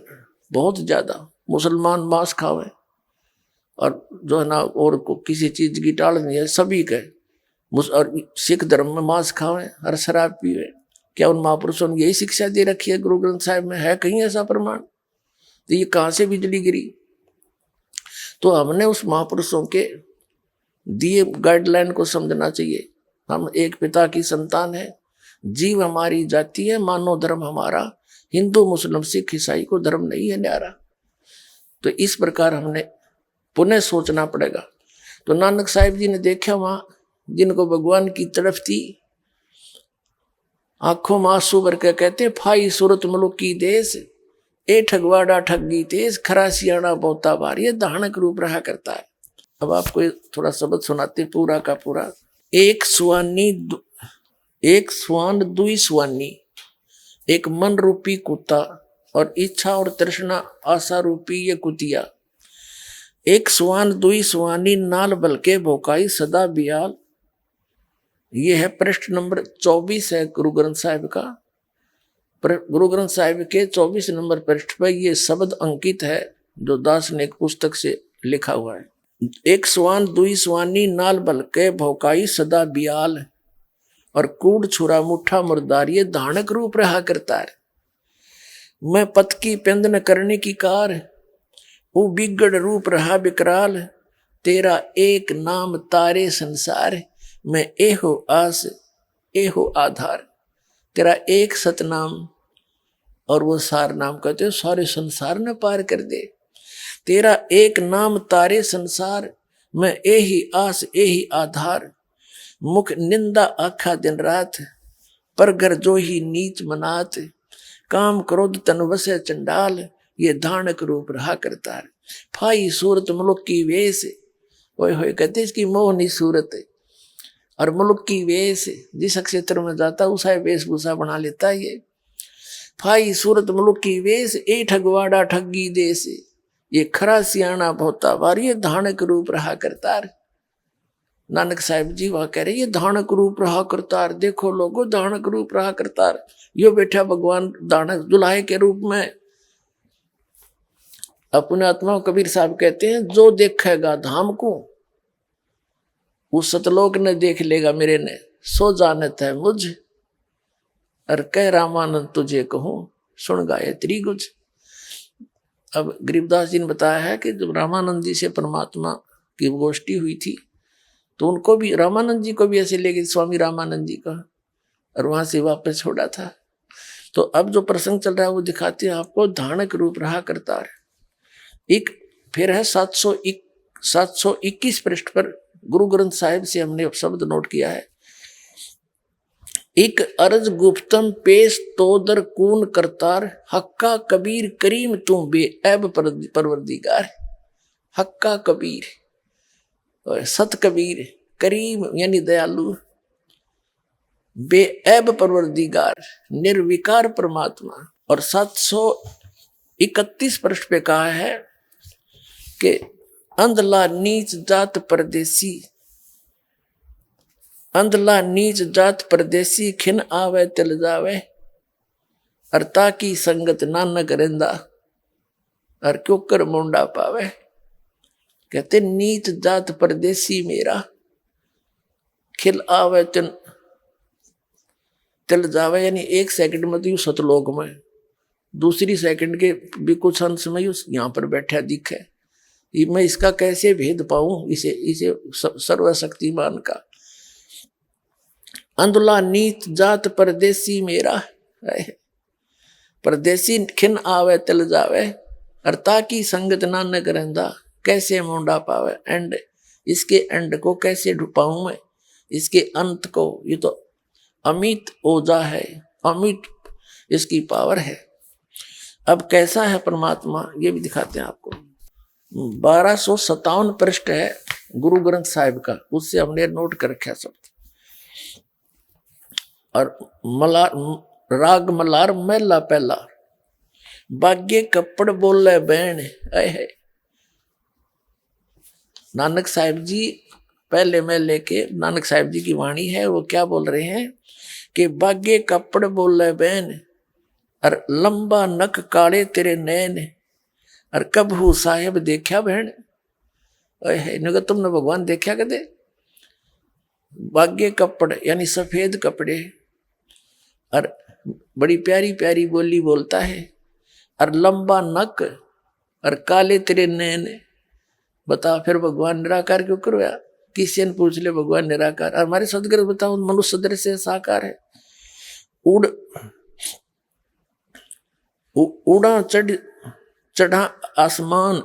बहुत ज्यादा मुसलमान मांस खावे, और जो है ना और को किसी चीज की टाल नहीं है, सभी के। और सिख धर्म में मांस खावे और शराब पीवे। क्या उन महापुरुषों ने यही शिक्षा दे रखी है? गुरु ग्रंथ साहिब में है कहीं ऐसा प्रमाण? तो ये कहां से बिजली गिरी? तो हमने उस महापुरुषों के दिए गाइडलाइन को समझना चाहिए। हम एक पिता की संतान है, जीव हमारी जाति है, मानव धर्म हमारा, हिंदू मुस्लिम सिख ईसाई को धर्म नहीं है न्यारा। तो इस प्रकार हमने पुनः सोचना पड़ेगा। तो नानक साहिब जी ने देखा वहां जिनको भगवान की तरफ थी, आंखों में आंसू भर के कहते फाई सूरत मुल्क की देश, ए ठगवाड़ा ठगी तेज, खरा सियाणा बहुता बार, ये धानक रूप रहा करता है। अब आपको थोड़ा शब्द सुनाते पूरा का पूरा। एक स्वान दुई स्वानी, एक मन रूपी कुत्ता और इच्छा और तृष्णा आशा रूपी ये कुतिया, एक स्वान दुई स्वानी नाल बलके भोकाई सदा बियाल। ये है पृष्ठ नंबर 24 है गुरु ग्रंथ साहिब का। गुरु ग्रंथ साहिब के 24 नंबर पृष्ठ पर ये शब्द अंकित है जो दास ने एक पुस्तक से लिखा हुआ है। एक स्वान दुई स्वानी नाल बलके भौकाई सदा बियाल, और कूड़ छुरा मुठा मुर्दार, ये धानक रूप रहा करता है। मैं पत की पेंद न करने की कार, वो बिगड़ रूप रहा बिकराल, तेरा एक नाम तारे संसार, मैं एहो आस एहो आधार। तेरा एक सतनाम, और वो सार नाम कहते हो सारे संसार ने पार कर दे। तेरा एक नाम तारे संसार, मैं एही आस एही आधार। मुख निंदा आखा दिन रात, पर घर जो ही नीच मनात। काम क्रोध तन वसे चंडाल, ये धानक रूप रहा करता है। फाई सूरत मुलुक की वेश, ओए होए कहते इसकी मोहनी सूरत, और मुलुक की वेश, जिस क्षेत्र में जाता उसा वेशभूषा बना लेता है ये। फाई सूरत मुलुक की वेश, ए ठगवाड़ा ठगी देश, ये खरा सियाना भोता बार, ये धानक रूप रहा करतार। नानक साहिब जी वह कह रहे ये धानक रूप रहा करतार। देखो लोगो धानक रूप रहा करतार, यो बैठा भगवान धानक दुल्हे के रूप में। अपने आत्मा कबीर साहब कहते हैं जो देखेगा धाम को, उस सतलोक ने देख लेगा मेरे ने, सो जानत है मुझ, और कह रामानंद तुझे कहूं सुन गायत्री गुज। अब गरीबदास जी ने बताया है कि जब रामानंद जी से परमात्मा की गोष्ठी हुई थी तो उनको भी, रामानंद जी को भी ऐसे ले गए स्वामी रामानंद जी का, और वहां से वापस छोड़ा था। तो अब जो प्रसंग चल रहा है वो दिखाते हैं आपको धानक रूप रहा करता है। एक फिर है 721 पृष्ठ पर गुरु ग्रंथ साहिब से हमने शब्द नोट किया है। एक अर्ज गुप्तम पेश तोदर कून करतार, हक्का कबीर करीम तुम बेऐब परवरदिगार। हक्का कबीर और सत कबीर, करीम यानी दयालु, बेऐब परवरदिगार निर्विकार परमात्मा। और 731 पृष्ठ पे कहा है कि अंधला नीच जात परदेसी, अंधला नीच जात परदेसी, खिन आवे तिल जावे, और ताकी संगत नानक रेंदा, और क्यों कर मुंडा पावे। कहते नीच जात परदेसी मेरा, खिल आवे तिल जावे, यानी एक सेकंड में तो यू सतलोक में, दूसरी सेकंड के भी कुछ अंश में यू यहाँ पर बैठा दिखे। मैं इसका कैसे भेद पाऊं, इसे सर्वशक्तिमान का। अंधला नीच जात परदेसी मेरा, परदेसी खिन आवे तिल जावे, और ताकि संगत नानक रहंदा, कैसे मुंडा पावे। एंड इसके एंड को कैसे ढूंढाऊं मैं, इसके अंत को। ये तो अमित ओजा है, अमित इसकी पावर है। अब कैसा है परमात्मा ये भी दिखाते हैं आपको। 1257 पृष्ठ है गुरु ग्रंथ साहिब का, उससे हमने नोट कर रखा शब्द। और राग मलार महला पहला, बागे कपड़ बोले बैन। है नानक साहिब जी पहले में लेके, नानक साहिब जी की वाणी है, वो क्या बोल रहे हैं कि बागे कपड़ बोले बैन, और लंबा नक काले तेरे नैन, और कबहू साहिब देखा बहन। है तुमने भगवान देखा कदे। बागे कपड़ यानी सफेद कपड़े, और बड़ी प्यारी प्यारी बोली बोलता है, और लंबा नक, और काले तेरे नैन। बता फिर भगवान निराकार क्यों करवाया? किसी ने पूछ ले भगवान निराकार, और हमारे सदगुरु बताओ मनुष्य दृश्य साकार है। उड़ा चढ़ा आसमान,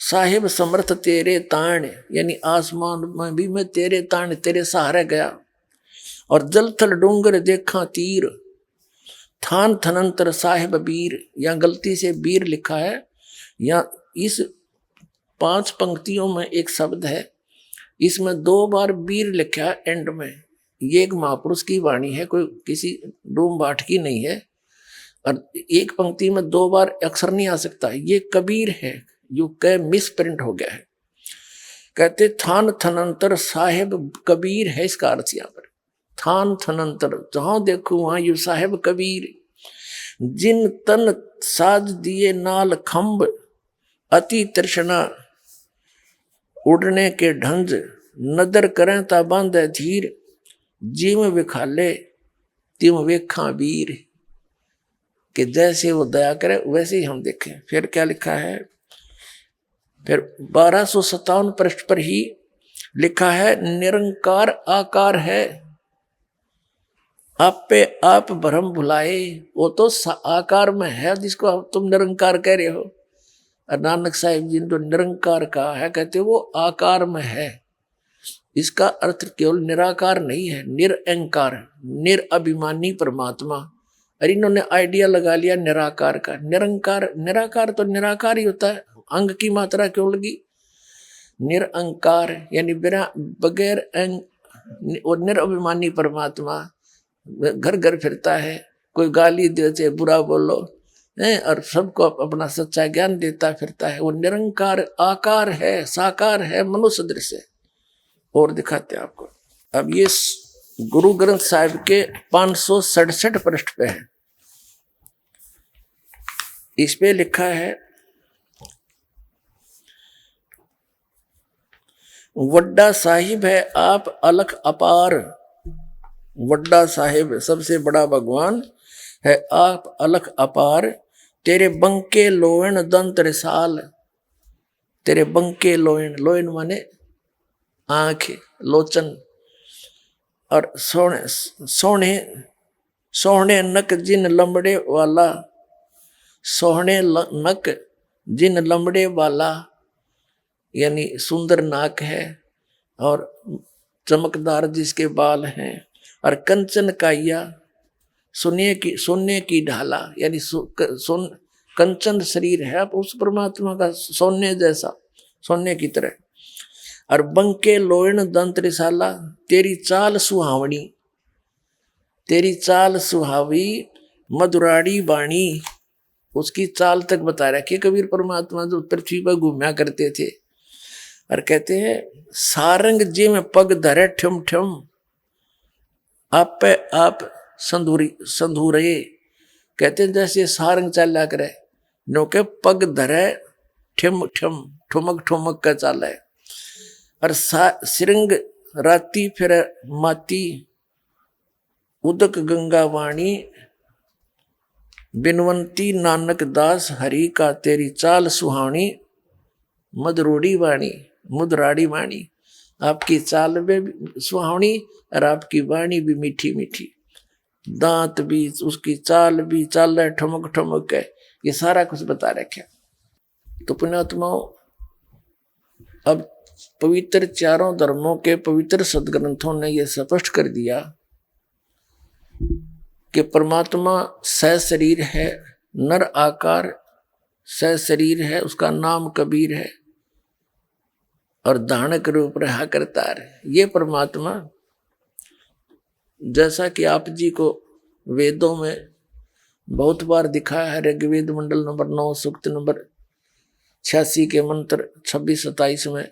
साहिब समर्थ तेरे ताण, यानी आसमान में भी मैं तेरे ताण तेरे सहारे गया। और जल थल डूंगर देखा तीर, थान थनंतर साहिब बीर। यहाँ गलती से बीर लिखा है, या इस 5 पंक्तियों में एक शब्द है, इसमें 2 बार बीर लिखा है एंड में। ये एक महापुरुष की वाणी है, कोई किसी डूम बाट की नहीं है। और एक पंक्ति में 2 बार अक्षर नहीं आ सकता, ये कबीर है, यू कह मिस प्रिंट हो गया है। कहते थान थनंतर साहिब कबीर है इसका अर्थ। यहाँ पर थान थनंतर, जहां देखो वहां यू साहिब कबीर। जिन तन साज दिए नाल खंब, अति तृष्णा उड़ने के ढंज नदर करें ता बांधे धीर, जिम विखाले तिम वेखा वीर। कि जैसे वो दया करे वैसे ही हम देखें। फिर क्या लिखा है, फिर 1257 पृष्ठ पर ही लिखा है, निरंकार आकार है आप पे आप भ्रम भुलाए। वो तो आकार में है जिसको तुम निरंकार कह रहे हो। और नानक साहिब जी ने जो निरंकार कहा है, कहते वो आकार में है। इसका अर्थ केवल निराकार नहीं है, निरअंकार, निरअभिमानी परमात्मा। और इन्होंने आइडिया लगा लिया निराकार का। निरंकार, निराकार तो निराकार ही होता है, अंग की मात्रा क्यों लगी। निरअंकार यानी बिना बगैर अंग, और निरअभिमानी परमात्मा घर घर फिरता है, कोई गाली देते बुरा बोलो है, और सबको अपना सच्चा ज्ञान देता फिरता है। वो निरंकार आकार है, साकार है, मनुष्य दृश्य है। और दिखाते हैं आपको। अब ये गुरु ग्रंथ साहिब के 567 पृष्ठ पे है। इस पे लिखा है, वड्डा साहिब है आप अलख अपार। वड्डा साहिब सबसे बड़ा भगवान है आप अलख अपार। तेरे बंके लोयन दंत रिसाल। तेरे बंके लोयन, लोयन माने आंख, लोचन। और सोने सोने सोहने नक जिन लंबड़े वाला। सोहने नक जिन लंबड़े वाला यानी सुंदर नाक है और चमकदार जिसके बाल हैं। और कंचन काया, सोने की ढाला यानी कंचन शरीर है आप उस परमात्मा का, सोने जैसा, सोने की तरह। और बंके लोयन दंत रिसाला। तेरी चाल सुहावनी, तेरी चाल सुहावी मधुराड़ी बाणी। उसकी चाल तक बता रखी कबीर परमात्मा जो पृथ्वी पर घूमया करते थे। और कहते हैं सारंग जी में पग धरे ठम ठम। आप पे आप संधूरे। कहते हैं जैसे सारंग चाला करे, नो के पग धरे ठम ठम, ठुमक ठुमक का चाल है। और सिरंग राती फिर माती। उदक गंगा वाणी बिनवंती नानक दास हरि का। तेरी चाल सुहावनी मधुरोड़ी वाणी, मुदराड़ी वाणी। आपकी चाल में सुहावनी और आपकी वाणी भी मीठी मीठी। दांत भी, उसकी चाल भी, चाल है ठमक ठमक है, ये सारा कुछ बता रखा। तो पुण्यात्माओं, अब पवित्र चारों धर्मों के पवित्र सदग्रंथों ने यह स्पष्ट कर दिया कि परमात्मा सशरीर है, नर आकार सशरीर है, उसका नाम कबीर है और धानक रूप रहा करता है। ये परमात्मा जैसा कि आप जी को वेदों में बहुत बार दिखा है, ऋग्वेद मंडल नंबर 9 सूक्त नंबर 86 के मंत्र 26-27 में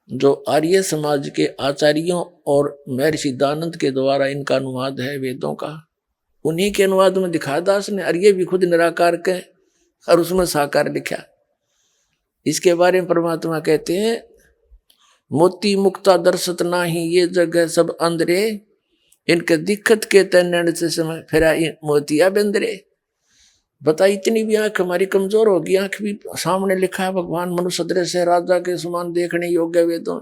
जो आर्य समाज के आचार्यों और महर्षि दानंद के द्वारा इनका अनुवाद है वेदों का, उन्हीं के अनुवाद में दिखा दास ने। आर्य भी खुद निराकार के और उसमें साकार लिखा। इसके बारे में परमात्मा कहते हैं, मोती मुक्ता दर्शत नाही ये जगह सब अंदरे। इनके दिक्कत के तैन से समय फिरा मोतिया बेंदरे। बता, इतनी भी आंख हमारी कमजोर होगी, आंख भी सामने लिखा है भगवान मनुष्य दृश्य राजा के समान देखने योग्य वेदों।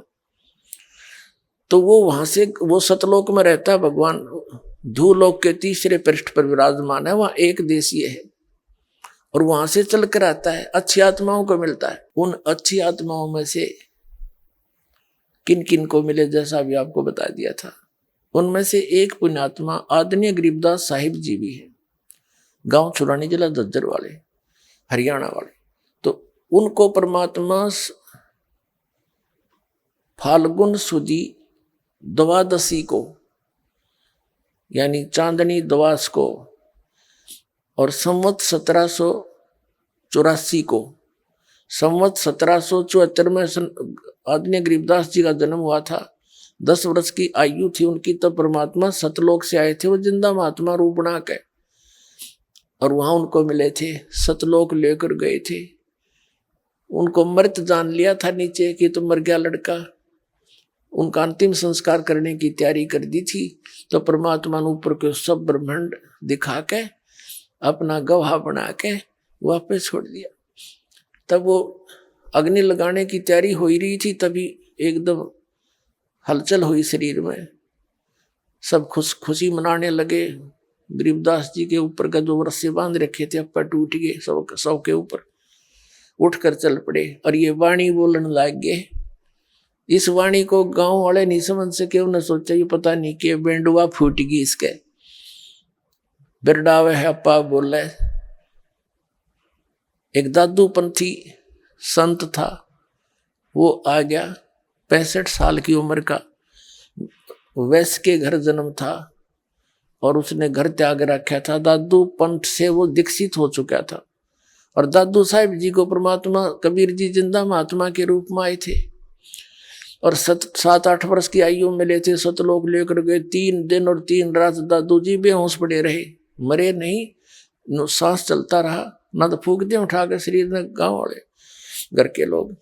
तो वो वहां से वो सतलोक में रहता है भगवान, धूलोक के तीसरे पृष्ठ पर विराजमान है, वहां एक देशीय है और वहां से चल कर आता है, अच्छी आत्माओं को मिलता है। उन अच्छी आत्माओं में से किन किन को मिले जैसा भी आपको बता दिया था। उनमें से एक पुण्यात्मा आदरणीय गरीबदास साहिब जी भी है, गांव छुरानी जिला झज्जर वाले, हरियाणा वाले। तो उनको परमात्मा फाल्गुन सुदी द्वादशी को यानी चांदनी द्वास को और संवत 1784 को, संवत 1774 में आदरणीय गरीबदास जी का जन्म हुआ था। 10 वर्ष की आयु थी उनकी, तब परमात्मा सतलोक से आए थे, वो जिंदा महात्मा रूप बना के, और वहां उनको मिले थे, सतलोक लेकर गए थे। उनको मृत जान लिया था नीचे कि तो मर गया लड़का। उनका अंतिम संस्कार करने की तैयारी कर दी थी। तो परमात्मा ने ऊपर के सब ब्रह्मांड दिखा के अपना गवाह बना के वापस छोड़ दिया। तब वो अग्नि लगाने की तैयारी हो ही रही थी, तभी एकदम हलचल हुई शरीर में। सब खुशी मनाने लगे। गरीबदास जी के ऊपर का जो रस्से बांध रखे थे अब टूट गए, सब के ऊपर उठकर चल पड़े और ये वाणी बोलने लग गए। इस वाणी को गांव वाले नहीं समझ सके। उन्हें सोचा ये पता नहीं कि बेंडुआ फूट गई इसके। बिरडावे है अपा बोले। एक दादू पंथी संत था, वो आ गया, 65 साल की उम्र का, वैश्य के घर जन्म था और उसने घर त्याग रखा था। दादू पंथ से वो दीक्षित हो चुका था और दादू साहिब जी को परमात्मा कबीर जी जिंदा महात्मा के रूप में आए थे और 7-8 वर्ष की आयु में मिले थे। सतलोक लेकर गए। 3 दिन और 3 रात दादू जी बेहोश पड़े रहे, मरे नहीं, सांस चलता रहा, ना तो फूक दे उठा के शरीर में गांव वाले घर के लोग।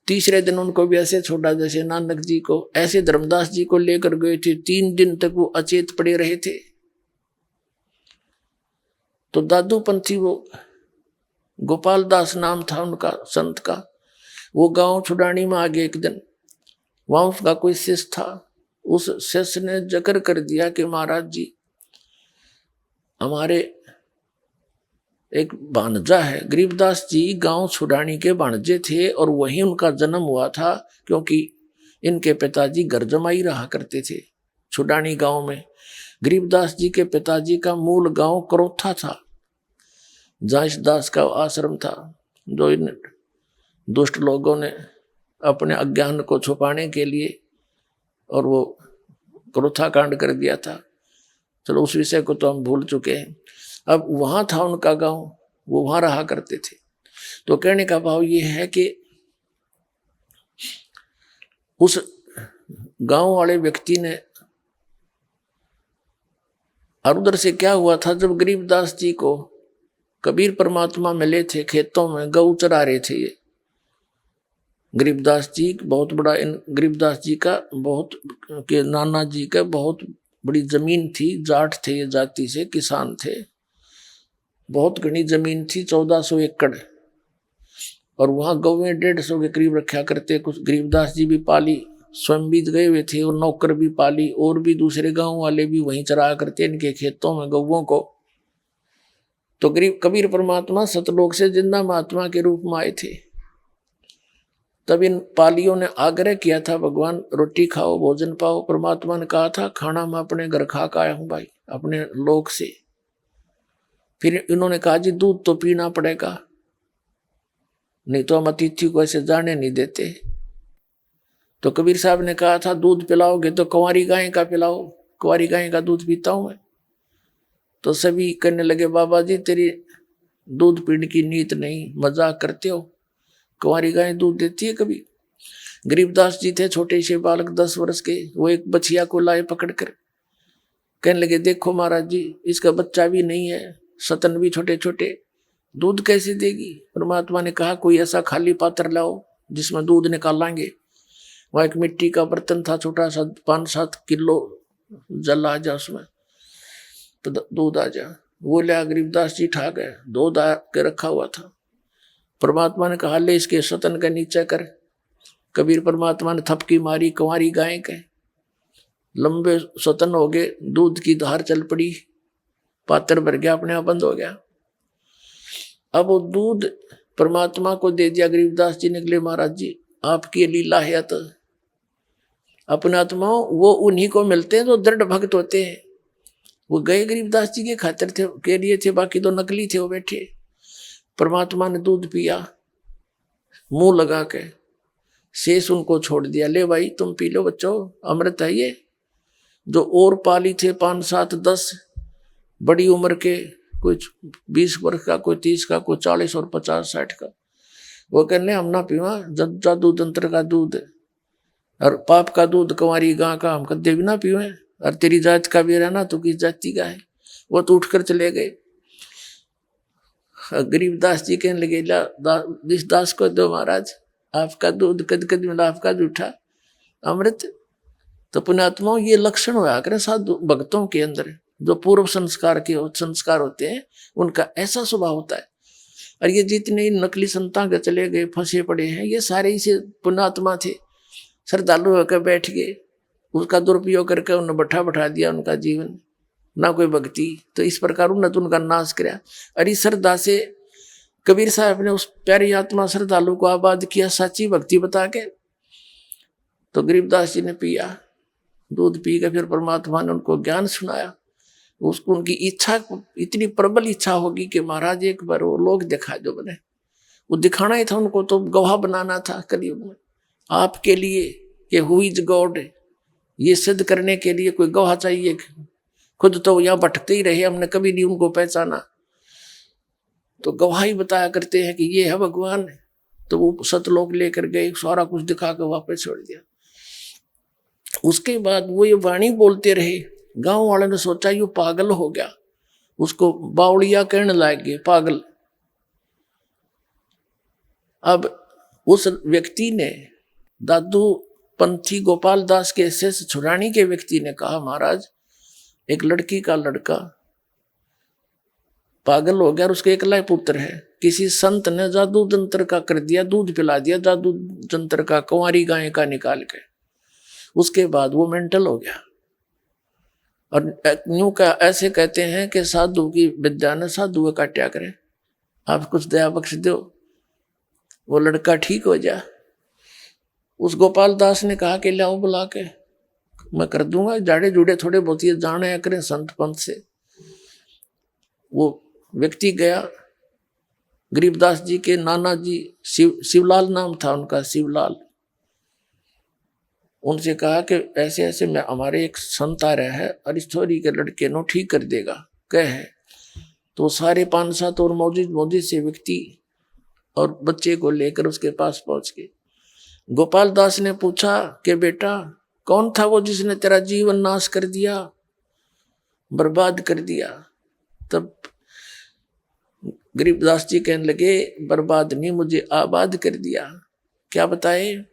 तीसरे दिन उनको भी ऐसे छोड़ा जैसे नानक जी को, ऐसे धर्मदास जी को लेकर गए थे। 3 दिन तक वो अचेत पड़े रहे थे। तो दादू पंथी, वो गोपाल दास नाम था उनका संत का, वो गांव छुड़ानी में आ गए एक दिन। वहां उसका कोई शिष्य था। उस शिष्य ने जिक्र कर दिया कि महाराज जी हमारे एक भांजा है। गरीबदास जी गांव छुड़ानी के भांजे थे और वहीं उनका जन्म हुआ था, क्योंकि इनके पिताजी घर जमाई रहा करते थे छुड़ानी गांव में। गरीबदास जी के पिताजी का मूल गांव करोथा था, जहाँ इस दास का आश्रम था, जो इन दुष्ट लोगों ने अपने अज्ञान को छुपाने के लिए और वो क्रोथा कांड कर दिया था। चलो उस विषय को तो हम भूल चुके हैं। अब वहां था उनका गांव, वो वहां रहा करते थे। तो कहने का भाव ये है कि उस गांव वाले व्यक्ति ने, और उधर से क्या हुआ था, जब गरीबदास जी को कबीर परमात्मा मिले थे, खेतों में गऊ चरा रहे थे ये गरीबदास जी। बहुत बड़ा इन गरीबदास जी का, बहुत के नाना जी का बहुत बड़ी जमीन थी। जाट थे ये, जाति से किसान थे, बहुत घनी जमीन थी, 1400 एकड़। और वहां गौवें 150 के करीब रखा करते। कुछ गरीबदास जी भी पाली, स्वयं भी गए हुए थे, और नौकर भी पाली, और भी दूसरे गांव वाले भी वहीं चराया करते इनके खेतों में गौवों को। तो गरीब कबीर परमात्मा सतलोक से जिंदा महात्मा के रूप में आए थे। तब इन पालियों ने आग्रह किया था, भगवान रोटी खाओ, भोजन पाओ। परमात्मा ने कहा था, खाना मैं अपने घर खा के आया हूं भाई, अपने लोक से। फिर इन्होंने कहा, जी दूध तो पीना पड़ेगा, नहीं तो हम अतिथि को ऐसे जाने नहीं देते। तो कबीर साहब ने कहा था, दूध पिलाओगे तो कुंवारी गाय का पिलाओ, कुंवारी गाय का दूध पीता हूं मैं। तो सभी कहने लगे, बाबा जी तेरी दूध पीने की नीयत नहीं, मजाक करते हो, कुंवारी गाय दूध देती है कभी? गरीबदास जी थे छोटे से बालक 10 वर्ष के, वो एक बछिया को लाए पकड़कर, कहने लगे, देखो महाराज जी इसका बच्चा भी नहीं है, सतन भी छोटे छोटे, दूध कैसे देगी? परमात्मा ने कहा, कोई ऐसा खाली पात्र लाओ जिसमें दूध निकालेंगे। वहाँ एक मिट्टी का बर्तन था छोटा सा, 5-7 किलो जल आ जा उसमें, तो दूध आ जा। वो लिया, गरीबदास जी ठा गए, दूध आ के रखा हुआ था। परमात्मा ने कहा, ले इसके सतन का नीचे कर। कबीर परमात्मा ने थपकी मारी, कुंवारी गाय के लंबे सतन हो गए, दूध की धार चल पड़ी, पात्र भर गया, अपने आप बंद हो गया। अब वो दूध परमात्मा को दे दिया। गरीबदास जी निकले, महाराज जी आपकी लीला है। तो अपने आत्माओं वो उन्हीं को मिलते हैं जो दृढ़ भक्त होते हैं। वो गए गरीबदास जी के खातिर थे, के लिए थे, बाकी तो नकली थे वो बैठे। परमात्मा ने दूध पिया, मुंह लगा के, शेष उनको छोड़ दिया, ले भाई तुम पी लो बच्चों, अमृत है ये। जो और पाली थे 5, 7, 10 बड़ी उम्र के, कुछ 20 वर्ष का, कोई 30 का, कोई 40 और 50, 60 का, वो कहने हम ना पीवा जादू तंत्र का दूध और पाप का दूध, कुंवारी गां का हम कदे भी ना पीवे, और तेरी जात का भी रहना तो किस जाति का है। वो तो उठकर चले गए। गरीबदास जी कहने लगे, जिस दास को दो महाराज, आपका दूध कद कद मिला, आपका जूठा अमृत। तो पुण्यात्माओं, ये लक्षण होया करे साधु भक्तों के अंदर, जो पूर्व संस्कार होते हैं, उनका ऐसा स्वभाव होता है। और ये जितने नकली संतां के चले गए फंसे पड़े हैं, ये सारे इसे पुण्यात्मा थे, श्रद्धालु होकर बैठ गए, उसका दुरुपयोग करके उन्हें बैठा दिया उनका जीवन, ना कोई भक्ति। तो इस प्रकार उन्होंने उनका नाश किया। और इस श्रद्धा से कबीर साहब ने उस प्यारी आत्मा श्रद्धालु को आबाद किया सच्ची भक्ति बता के। तो गरीबदास जी ने पिया, दूध पी के फिर परमात्मा ने उनको ज्ञान सुनाया। उसको उनकी इच्छा, इतनी प्रबल इच्छा होगी कि महाराज एक बार वो लोग दिखा दो बने। वो दिखाना ही था उनको, तो गवाह बनाना था कलयुग में आपके लिए कि हु इज गॉड, ये सिद्ध करने के लिए कोई गवाह चाहिए। खुद तो यहाँ भटकते ही रहे, हमने कभी नहीं उनको पहचाना। तो गवाही बताया करते हैं कि ये है भगवान। तो वो सतलोक लेकर गए, सारा कुछ दिखा कर वापस छोड़ दिया। उसके बाद वो ये वाणी बोलते रहे। गांव वाले ने सोचा ये पागल हो गया, उसको बावड़िया कहने लगे, पागल। अब उस व्यक्ति ने, दादू पंथी गोपाल दास के शेष छुड़ानी के व्यक्ति ने कहा, महाराज एक लड़की का लड़का पागल हो गया और उसके एकला पुत्र है, किसी संत ने जादू जंत्र का कर दिया, दूध पिला दिया जादू जंत्र का, कुंवारी गाय का निकाल के। उसके बाद वो मेंटल हो गया। और यूं का ऐसे कहते हैं कि साधु की विद्या ने साधु का काट्या करे, आप कुछ दया बख्श दो, वो लड़का ठीक हो जा। उस गोपाल दास ने कहा कि लाओ बुला के, मैं कर दूंगा, जाड़े जुड़े थोड़े बहुत ये जाने करें संत पंथ से। वो व्यक्ति गया, गरीबदास जी के नाना जी शिवलाल नाम था उनका, शिवलाल। उनसे कहा कि ऐसे ऐसे मैं, हमारे एक संत आ रहा है और इस छोरी के लड़के नो ठीक कर देगा, कह है। तो सारे 5-7 और मौजूद से व्यक्ति और बच्चे को लेकर उसके पास पहुंच गए। गोपाल दास ने पूछा कि बेटा कौन था वो जिसने तेरा जीवन नाश कर दिया, बर्बाद कर दिया? तब गरीबदास जी कहने लगे, बर्बाद नहीं, मुझे आबाद कर दिया। क्या बताए?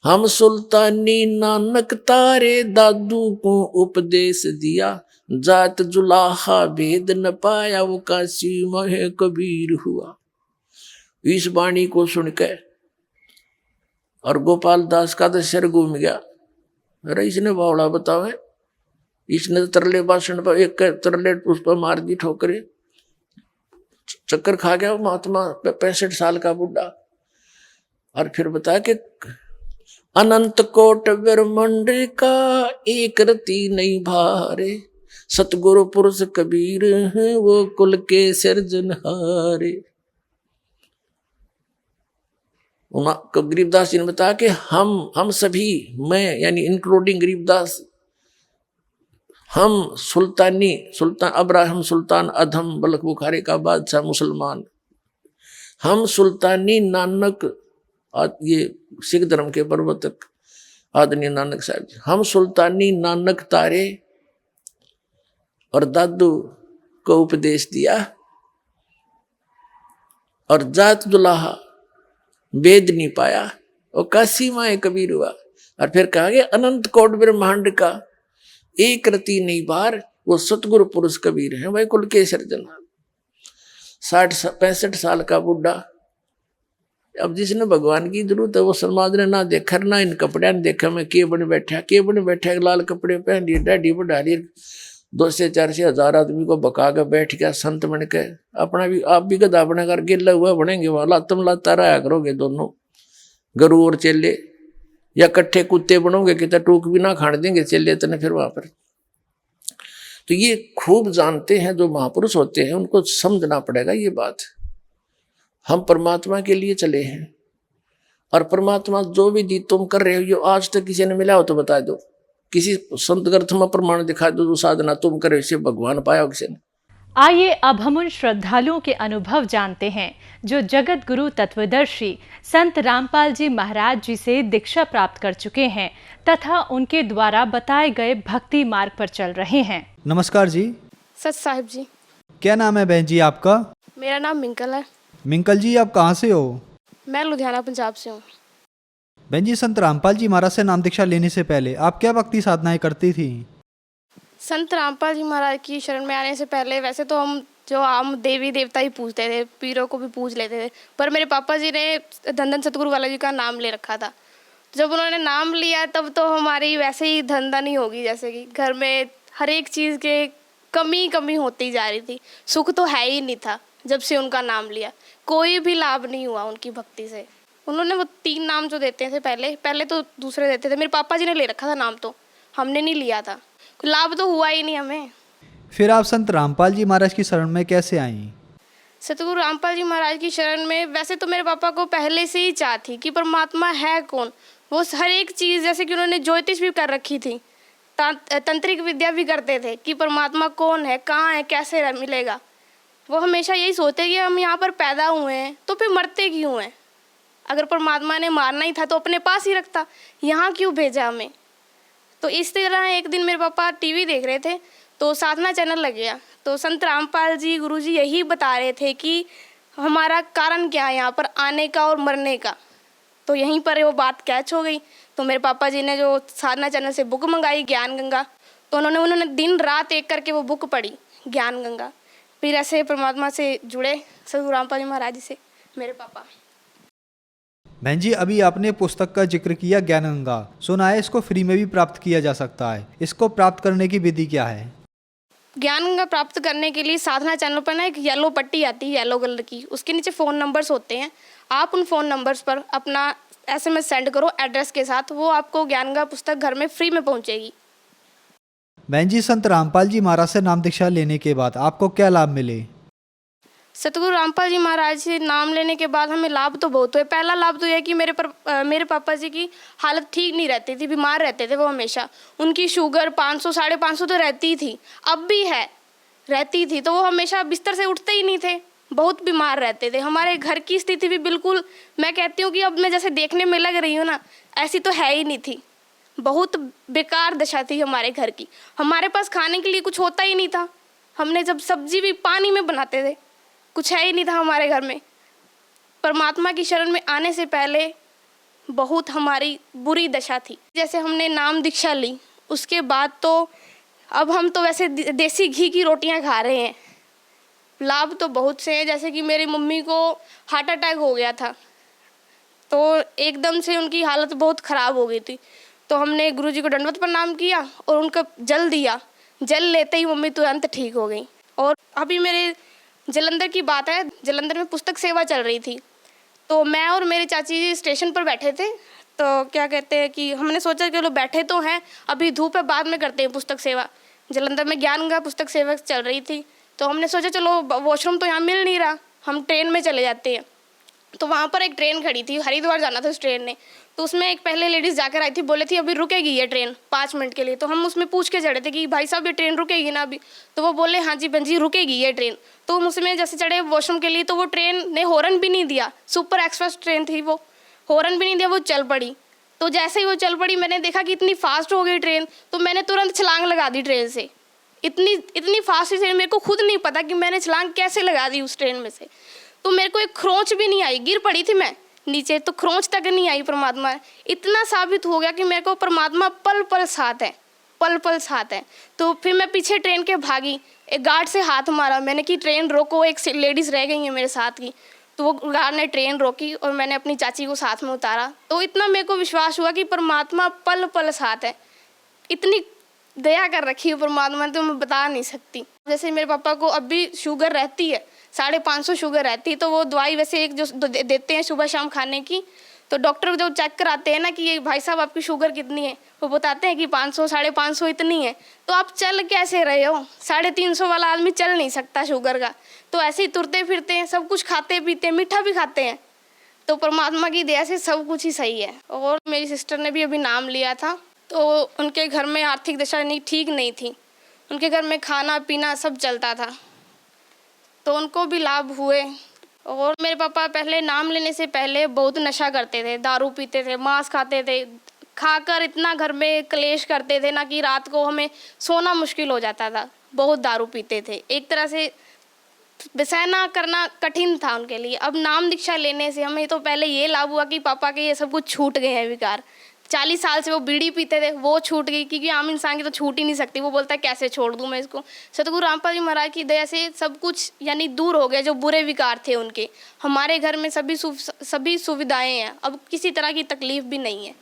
हम सुल्तानी नानक तारे दादू को उपदेश दिया, जात जुलाहा भेद न पाया, वो काशी में कबीर हुआ। इस वाणी को सुनकर और गोपाल दास का तो सिर घूम गया। अरे इसने बावड़ा बतावे, इसने तरले भाषण पर एक तरले उस पर मार दी ठोकरे, चक्कर खा गया महात्मा 65 साल का बुढ़ा। और फिर बताया कि अनंत कोट ब्रह्मांड का एक रति नहीं भारे, सतगुरु पुरुष कबीर है वो कुल के सिरजनहारे। गरीबदास जी ने बताया कि हम सभी, मैं यानी इंक्लूडिंग गरीबदास, हम सुल्तान अब्राहम सुल्तान अधम बलख बुखारे का बादशाह मुसलमान, हम सुल्तानी नानक, ये सिख धर्म के प्रवर्तक आदरणीय नानक साहब जी, हम सुल्तानी नानक तारे और दादू को उपदेश दिया, और जात दुलाहा वेद नहीं पाया, और काशी माए कबीर हुआ। और फिर कहा गया अनंत कोट ब्रह्मांड का एक रति नहीं बार, वो सतगुरु पुरुष कबीर है भाई कुल के सिरजनहार। 65 साल का बुढ़ा। अब जिसने भगवान की जरूरत है वो समाज ने ना देखा, ना इन कपड़े ने देखा, मैं के बने बैठा लाल कपड़े पहन लिए, डाढ़ी बढ़ा ली, 2 से 4 से 1000 आदमी को बका कर बैठ गया संत बन के। अपना भी आप भी गधा बना कर गिल्ला हुआ बनेंगे, वाला तुम लाता रहा करोगे दोनों गुरु और चेले, या कट्ठे कुत्ते बनोगे कि टूक भी ना खाने देंगे चेले तने फिर वहां पर। तो ये खूब जानते हैं जो महापुरुष होते हैं, उनको समझना पड़ेगा ये बात। हम परमात्मा के लिए चले हैं, और परमात्मा जो भी दी तुम कर रहे हो, ये आज तक किसी ने मिला हो तो बता दो, किसी संत ग्रंथ में प्रमाण दिखा दो, जो साधना तुम करे इसे भगवान पाया हो किसी ने। आइए अब हम उन श्रद्धालुओं के अनुभव जानते हैं जो जगत गुरु तत्वदर्शी संत रामपाल जी महाराज जी से दीक्षा प्राप्त कर चुके हैं तथा उनके द्वारा बताए गए भक्ति मार्ग पर चल रहे हैं। नमस्कार जी। सत साहिब जी। क्या नाम है बहन जी आपका? मेरा नाम मिंकल है। मिंकल जी, आप कहाँ से हो? मैं लुधियाना पंजाब से हूँ। बहन जी, संत रामपाल जी महाराज से नाम दीक्षा लेने से पहले आप क्या भक्ति साधनाएं करती थी? संत रामपाल जी महाराज की शरण में आने से पहले वैसे तो हम जो आम देवी देवता ही पूजते थे, पीरों को भी पूज लेते थे, पर मेरे पापा जी ने धन धन सतगुरु वाला जी का नाम ले रखा था। जब उन्होंने नाम लिया तब तो हमारी वैसे ही धन धन ही होगी, जैसे कि घर में हर एक चीज़ के कमी होती जा रही थी। सुख तो है ही नहीं था। जब से उनका नाम लिया कोई भी लाभ नहीं हुआ उनकी भक्ति से। उन्होंने वो 3 नाम जो देते थे पहले तो दूसरे देते थे, मेरे पापा जी ने ले रखा था नाम, तो हमने नहीं लिया था, लाभ तो हुआ ही नहीं हमें। फिर आप संत रामपाल जी महाराज की शरण में कैसे आई? सतगुरु रामपाल जी महाराज की शरण में वैसे तो मेरे पापा को पहले से ही चाह थी कि परमात्मा है कौन। वो हर एक चीज़, जैसे कि उन्होंने ज्योतिष भी कर रखी थी, तंत्रिक विद्या भी करते थे कि परमात्मा कौन है, कहाँ है, कैसे मिलेगा। वो हमेशा यही सोचते कि हम यहाँ पर पैदा हुए हैं तो फिर मरते क्यों हैं। अगर परमात्मा ने मारना ही था तो अपने पास ही रखता, यहाँ क्यों भेजा हमें। तो इस तरह एक दिन मेरे पापा टीवी देख रहे थे तो साधना चैनल लग गया, तो संत रामपाल जी गुरु जी यही बता रहे थे कि हमारा कारण क्या है यहाँ पर आने का और मरने का। तो यहीं पर वो बात कैच हो गई। तो मेरे पापा जी ने जो साधना चैनल से बुक मंगाई ज्ञान गंगा, तो उन्होंने दिन रात एक करके वो बुक पढ़ी ज्ञान गंगा। फिर ऐसे परमात्मा से जुड़े सतगुरु रामपाल जी महाराज जी से मेरे पापा। बहन जी, अभी आपने पुस्तक का जिक्र किया ज्ञान गंगा, सुना है इसको फ्री में भी प्राप्त किया जा सकता है। इसको प्राप्त करने की विधि क्या है? ज्ञान गंगा प्राप्त करने के लिए साधना चैनल पर ना एक येलो पट्टी आती है, येलो कलर की, उसके नीचे फ़ोन नंबर्स होते हैं। आप उन फ़ोन नंबर्स पर अपना SMS सेंड करो एड्रेस के साथ, वो आपको ज्ञान गंगा पुस्तक घर में फ्री में पहुंचेगी। बहन जी, संत रामपाल जी महाराज से नाम दीक्षा लेने के बाद आपको क्या लाभ मिले? सतगुरु रामपाल जी महाराज से नाम लेने के बाद हमें लाभ तो बहुत हुए। पहला लाभ तो यह कि मेरे पापा जी की हालत ठीक नहीं रहती थी, बीमार रहते थे वो हमेशा। उनकी शुगर 500 550 तो रहती थी, अब भी है, रहती थी। तो वो हमेशा बिस्तर से उठते ही नहीं थे, बहुत बीमार रहते थे। हमारे घर की स्थिति भी बिल्कुल, मैं कहती हूँ कि अब मैं जैसे देखने में लग रही हूँ ना, ऐसी तो है ही नहीं थी। बहुत बेकार दशा थी हमारे घर की। हमारे पास खाने के लिए कुछ होता ही नहीं था। हमने जब सब्जी भी पानी में बनाते थे, कुछ है ही नहीं था हमारे घर में। परमात्मा की शरण में आने से पहले बहुत हमारी बुरी दशा थी। जैसे हमने नाम दीक्षा ली उसके बाद तो अब हम तो वैसे देसी घी की रोटियां खा रहे हैं। लाभ तो बहुत से हैं, जैसे कि मेरी मम्मी को हार्ट अटैक हो गया था, तो एकदम से उनकी हालत बहुत ख़राब हो गई थी। तो हमने गुरुजी को दंडवत प्रणाम किया और उनका जल दिया। जल लेते ही मम्मी तुरंत ठीक हो गई। और अभी मेरे जलंधर की बात है, जलंधर में पुस्तक सेवा चल रही थी, तो मैं और मेरे चाची जी स्टेशन पर बैठे थे। तो क्या कहते हैं कि हमने सोचा कि लोग बैठे तो हैं, अभी धूप है, बाद में करते हैं पुस्तक सेवा। जलंधर में ज्ञान गंगा पुस्तक सेवा चल रही थी, तो हमने सोचा चलो वॉशरूम तो यहाँ मिल नहीं रहा, हम ट्रेन में चले जाते हैं। तो वहाँ पर एक ट्रेन खड़ी थी, हरिद्वार जाना था उस ट्रेन ने। तो उसमें एक पहले लेडीज़ जाकर आई थी, बोले थी अभी रुकेगी ये ट्रेन 5 मिनट के लिए। तो हम उसमें पूछ के चढ़े थे कि भाई साहब ये ट्रेन रुकेगी ना अभी? तो वो बोले हाँ जी बहन जी रुकेगी ये ट्रेन। तो हम उसमें जैसे चढ़े वॉशरूम के लिए, तो वो ट्रेन ने हॉर्न भी नहीं दिया, सुपर एक्सप्रेस ट्रेन थी वो, हॉर्न भी नहीं दिया, वो चल पड़ी। तो जैसे ही वो चल पड़ी, मैंने देखा कि इतनी फास्ट हो गई ट्रेन, तो मैंने तुरंत छलांग लगा दी ट्रेन से। इतनी फास्ट थी, मेरे को खुद नहीं पता कि मैंने छलांग कैसे लगा दी उस ट्रेन में से। तो मेरे को एक खरोंच भी नहीं आई, गिर पड़ी थी मैं नीचे, तो खरोंच तक नहीं आई। परमात्मा इतना साबित हो गया कि मेरे को परमात्मा पल पल साथ है, पल पल साथ है। तो फिर मैं पीछे ट्रेन के भागी, एक गार्ड से हाथ मारा मैंने कि ट्रेन रोको, एक लेडीज़ रह गई है मेरे साथ की। तो वो गार्ड ने ट्रेन रोकी और मैंने अपनी चाची को साथ में उतारा। तो इतना मेरे को विश्वास हुआ कि परमात्मा पल पल साथ है। इतनी दया कर रखी है परमात्मा ने, तो मैं बता नहीं सकती। जैसे मेरे पापा को अब भी शुगर रहती है, 550 शुगर रहती है, तो वो दवाई वैसे एक जो देते हैं सुबह शाम खाने की, तो डॉक्टर जो चेक कराते हैं ना कि ये भाई साहब आपकी शुगर कितनी है, वो बताते हैं कि 500 550 इतनी है। तो आप चल कैसे रहे हो? 350 वाला आदमी चल नहीं सकता शुगर का। तो ऐसे ही तुरते फिरते हैं, सब कुछ खाते पीते हैं, मीठा भी खाते हैं। तो परमात्मा की दया से सब कुछ ही सही है। और मेरी सिस्टर ने भी अभी नाम लिया था, तो उनके घर में आर्थिक दशा ठीक नहीं थी, उनके घर में खाना पीना सब चलता था, तो उनको भी लाभ हुए। और मेरे पापा पहले नाम लेने से पहले बहुत नशा करते थे, दारू पीते थे, मांस खाते थे, खाकर इतना घर में क्लेश करते थे ना कि रात को हमें सोना मुश्किल हो जाता था। बहुत दारू पीते थे, एक तरह से सहना करना कठिन था उनके लिए। अब नाम दीक्षा लेने से हमें तो पहले ये लाभ हुआ कि पापा के ये सब कुछ छूट गए हैं विकार। 40 साल से वो बीड़ी पीते थे, वो छूट गई, क्योंकि आम इंसान की तो छूट ही नहीं सकती। वो बोलता है कैसे छोड़ दूं मैं इसको। सतगुरु रामपाल जी महाराज की दया से सब कुछ यानी दूर हो गया, जो बुरे विकार थे उनके। हमारे घर में सभी सुविधाएं हैं, अब किसी तरह की तकलीफ भी नहीं है।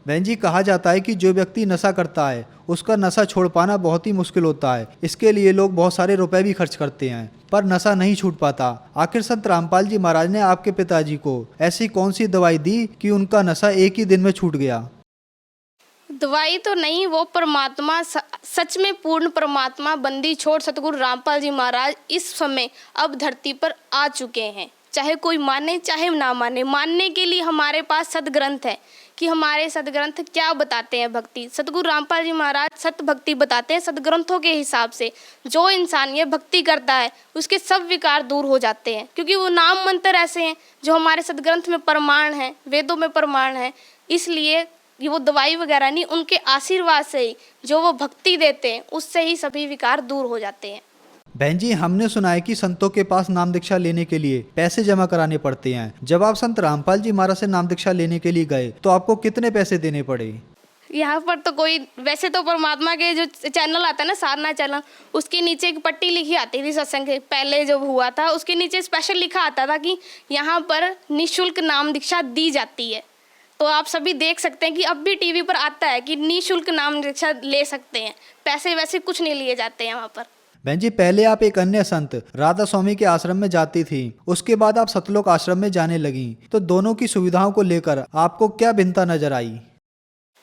बहन जी, कहा जाता है कि जो व्यक्ति नशा करता है उसका नशा छोड़ पाना बहुत ही मुश्किल होता है। इसके लिए लोग बहुत सारे रुपए भी खर्च करते हैं, पर नशा नहीं छूट पाता। आखिर संत रामपाल जी महाराज ने आपके पिताजी को ऐसी कौन सी दवाई दी कि उनका नशा एक ही दिन में छूट गया? दवाई तो नहीं, वो परमात्मा, सच में पूर्ण परमात्मा बंदी छोड़ सतगुरु रामपाल जी महाराज इस समय अब धरती पर आ चुके हैं। चाहे कोई माने चाहे ना माने, मानने के लिए हमारे पास सदग्रंथ है कि हमारे सदग्रंथ क्या बताते हैं भक्ति। सतगुरु रामपाल जी महाराज सत भक्ति बताते हैं सदग्रंथों के हिसाब से। जो इंसान ये भक्ति करता है उसके सब विकार दूर हो जाते हैं, क्योंकि वो नाम मंत्र ऐसे हैं जो हमारे सदग्रंथ में प्रमाण है, वेदों में प्रमाण है। इसलिए ये वो दवाई वगैरह नहीं, उनके आशीर्वाद से ही, जो वो भक्ति देते हैं उससे ही सभी विकार दूर हो जाते हैं। बहन जी, हमने सुना है कि संतों के पास नाम दीक्षा लेने के लिए पैसे जमा कराने पड़ते हैं। जब आप संत रामपाल जी महाराज से नाम दीक्षा लेने के लिए गए तो आपको कितने पैसे देने पड़े? यहाँ पर तो कोई, वैसे तो परमात्मा के जो चैनल आता है ना, साधना चैनल, उसके नीचे एक पट्टी लिखी आती थी सत्संग के पहले जब हुआ था, उसके नीचे स्पेशल लिखा आता था कि यहाँ पर निःशुल्क नाम दीक्षा दी जाती है। तो आप सभी देख सकते हैं कि अब भी टीवी पर आता है कि निःशुल्क नाम दीक्षा ले सकते हैं, पैसे वैसे कुछ नहीं लिए जाते हैं वहाँ पर। बहन जी, पहले आप एक अन्य संत राधा स्वामी के आश्रम में जाती थी, उसके बाद आप सतलोक आश्रम में जाने लगी, तो दोनों की सुविधाओं को लेकर आपको क्या भिन्नता नजर आई?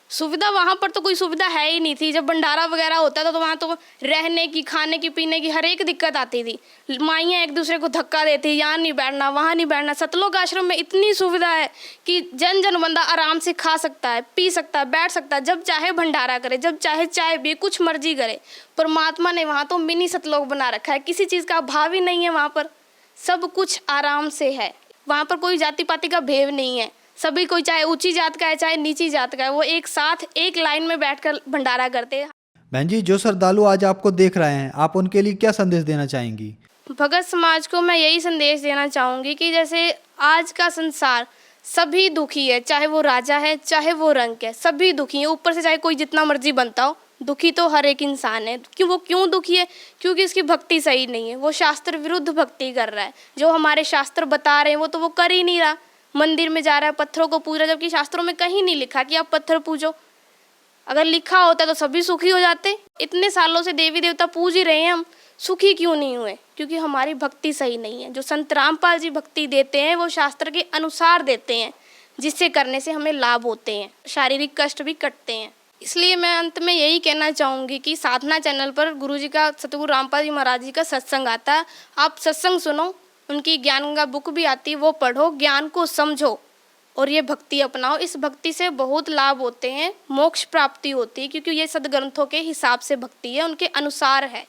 सुविधा वहाँ पर तो कोई सुविधा है ही नहीं थी। जब भंडारा वगैरह होता था तो वहाँ तो रहने की, खाने की, पीने की हर एक दिक्कत आती थी। माइयाँ एक दूसरे को धक्का देती, यहाँ नहीं बैठना, वहाँ नहीं बैठना। सतलोक आश्रम में इतनी सुविधा है कि जन बंदा आराम से खा सकता है, पी सकता है, बैठ सकता है, जब चाहे भंडारा करे, जब चाहे चाय पिए, कुछ मर्जी करे। परमात्मा ने वहाँ तो मिनी सतलोक बना रखा है, किसी चीज़ का अभाव ही नहीं है। वहाँ पर सब कुछ आराम से है। वहाँ पर कोई जाति पाति का भेद नहीं है। सभी, कोई चाहे ऊंची जात का है चाहे नीची जात का है, वो एक साथ एक लाइन में बैठकर भंडारा करते हैं। बहन जी, जो श्रद्धालु आज आपको देख रहे हैं, आप उनके लिए क्या संदेश देना चाहेंगी? भगत समाज को मैं यही संदेश देना चाहूँगी कि जैसे आज का संसार सभी दुखी है, चाहे वो राजा है चाहे वो रंक है, सभी दुखी है। ऊपर से चाहे कोई जितना मर्जी बनता हो, दुखी तो हर एक इंसान है। क्यों दुखी है? क्योंकि इसकी भक्ति सही नहीं है, वो शास्त्र विरुद्ध भक्ति कर रहा है। जो हमारे शास्त्र बता रहे हैं वो तो वो कर ही नहीं रहा। मंदिर में जा रहा है, पत्थरों को पूज रहा है, जबकि शास्त्रों में कहीं नहीं लिखा कि आप पत्थर पूजो। अगर लिखा होता तो सभी सुखी हो जाते। इतने सालों से देवी देवता पूज ही रहे हैं, हम सुखी क्यों नहीं हुए? क्योंकि हमारी भक्ति सही नहीं है। जो संत रामपाल जी भक्ति देते हैं वो शास्त्र के अनुसार देते हैं, जिससे करने से हमें लाभ होते हैं, शारीरिक कष्ट भी कटते हैं। इसलिए मैं अंत में यही कहना चाहूँगी कि साधना चैनल पर गुरुजी का, सतगुरु रामपाल जी महाराज जी का सत्संग आता है, आप सत्संग सुनो, उनकी ज्ञान गंगा बुक भी आती है, वो पढ़ो, ज्ञान को समझो और ये भक्ति अपनाओ। इस भक्ति से बहुत लाभ होते हैं, मोक्ष प्राप्ति होती है, क्योंकि ये सदग्रंथों के हिसाब से भक्ति है, उनके अनुसार है।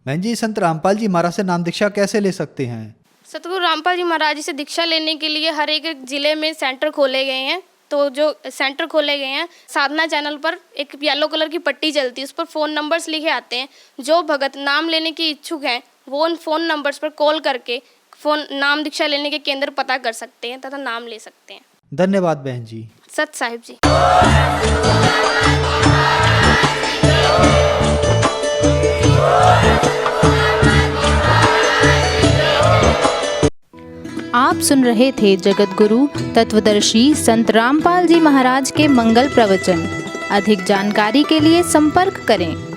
बहन जी, संत रामपाल जी महाराज से नाम दीक्षा कैसे ले सकते हैं? सतगुरु रामपाल जी महाराज जी से दीक्षा लेने के लिए हर एक जिले में सेंटर खोले गए हैं। तो जो सेंटर खोले गए हैं, साधना चैनल पर एक येलो कलर की पट्टी चलती है, उस पर फ़ोन नंबर्स लिखे आते हैं। जो भगत नाम लेने की इच्छुक हैं वो उन फ़ोन नंबर्स पर कॉल करके नाम दीक्षा लेने के केंद्र पता कर सकते हैं तथा नाम ले सकते हैं। धन्यवाद बहन जी। सत साहिब जी। आप सुन रहे थे जगत गुरु तत्वदर्शी संत रामपाल जी महाराज के मंगल प्रवचन। अधिक जानकारी के लिए संपर्क करें।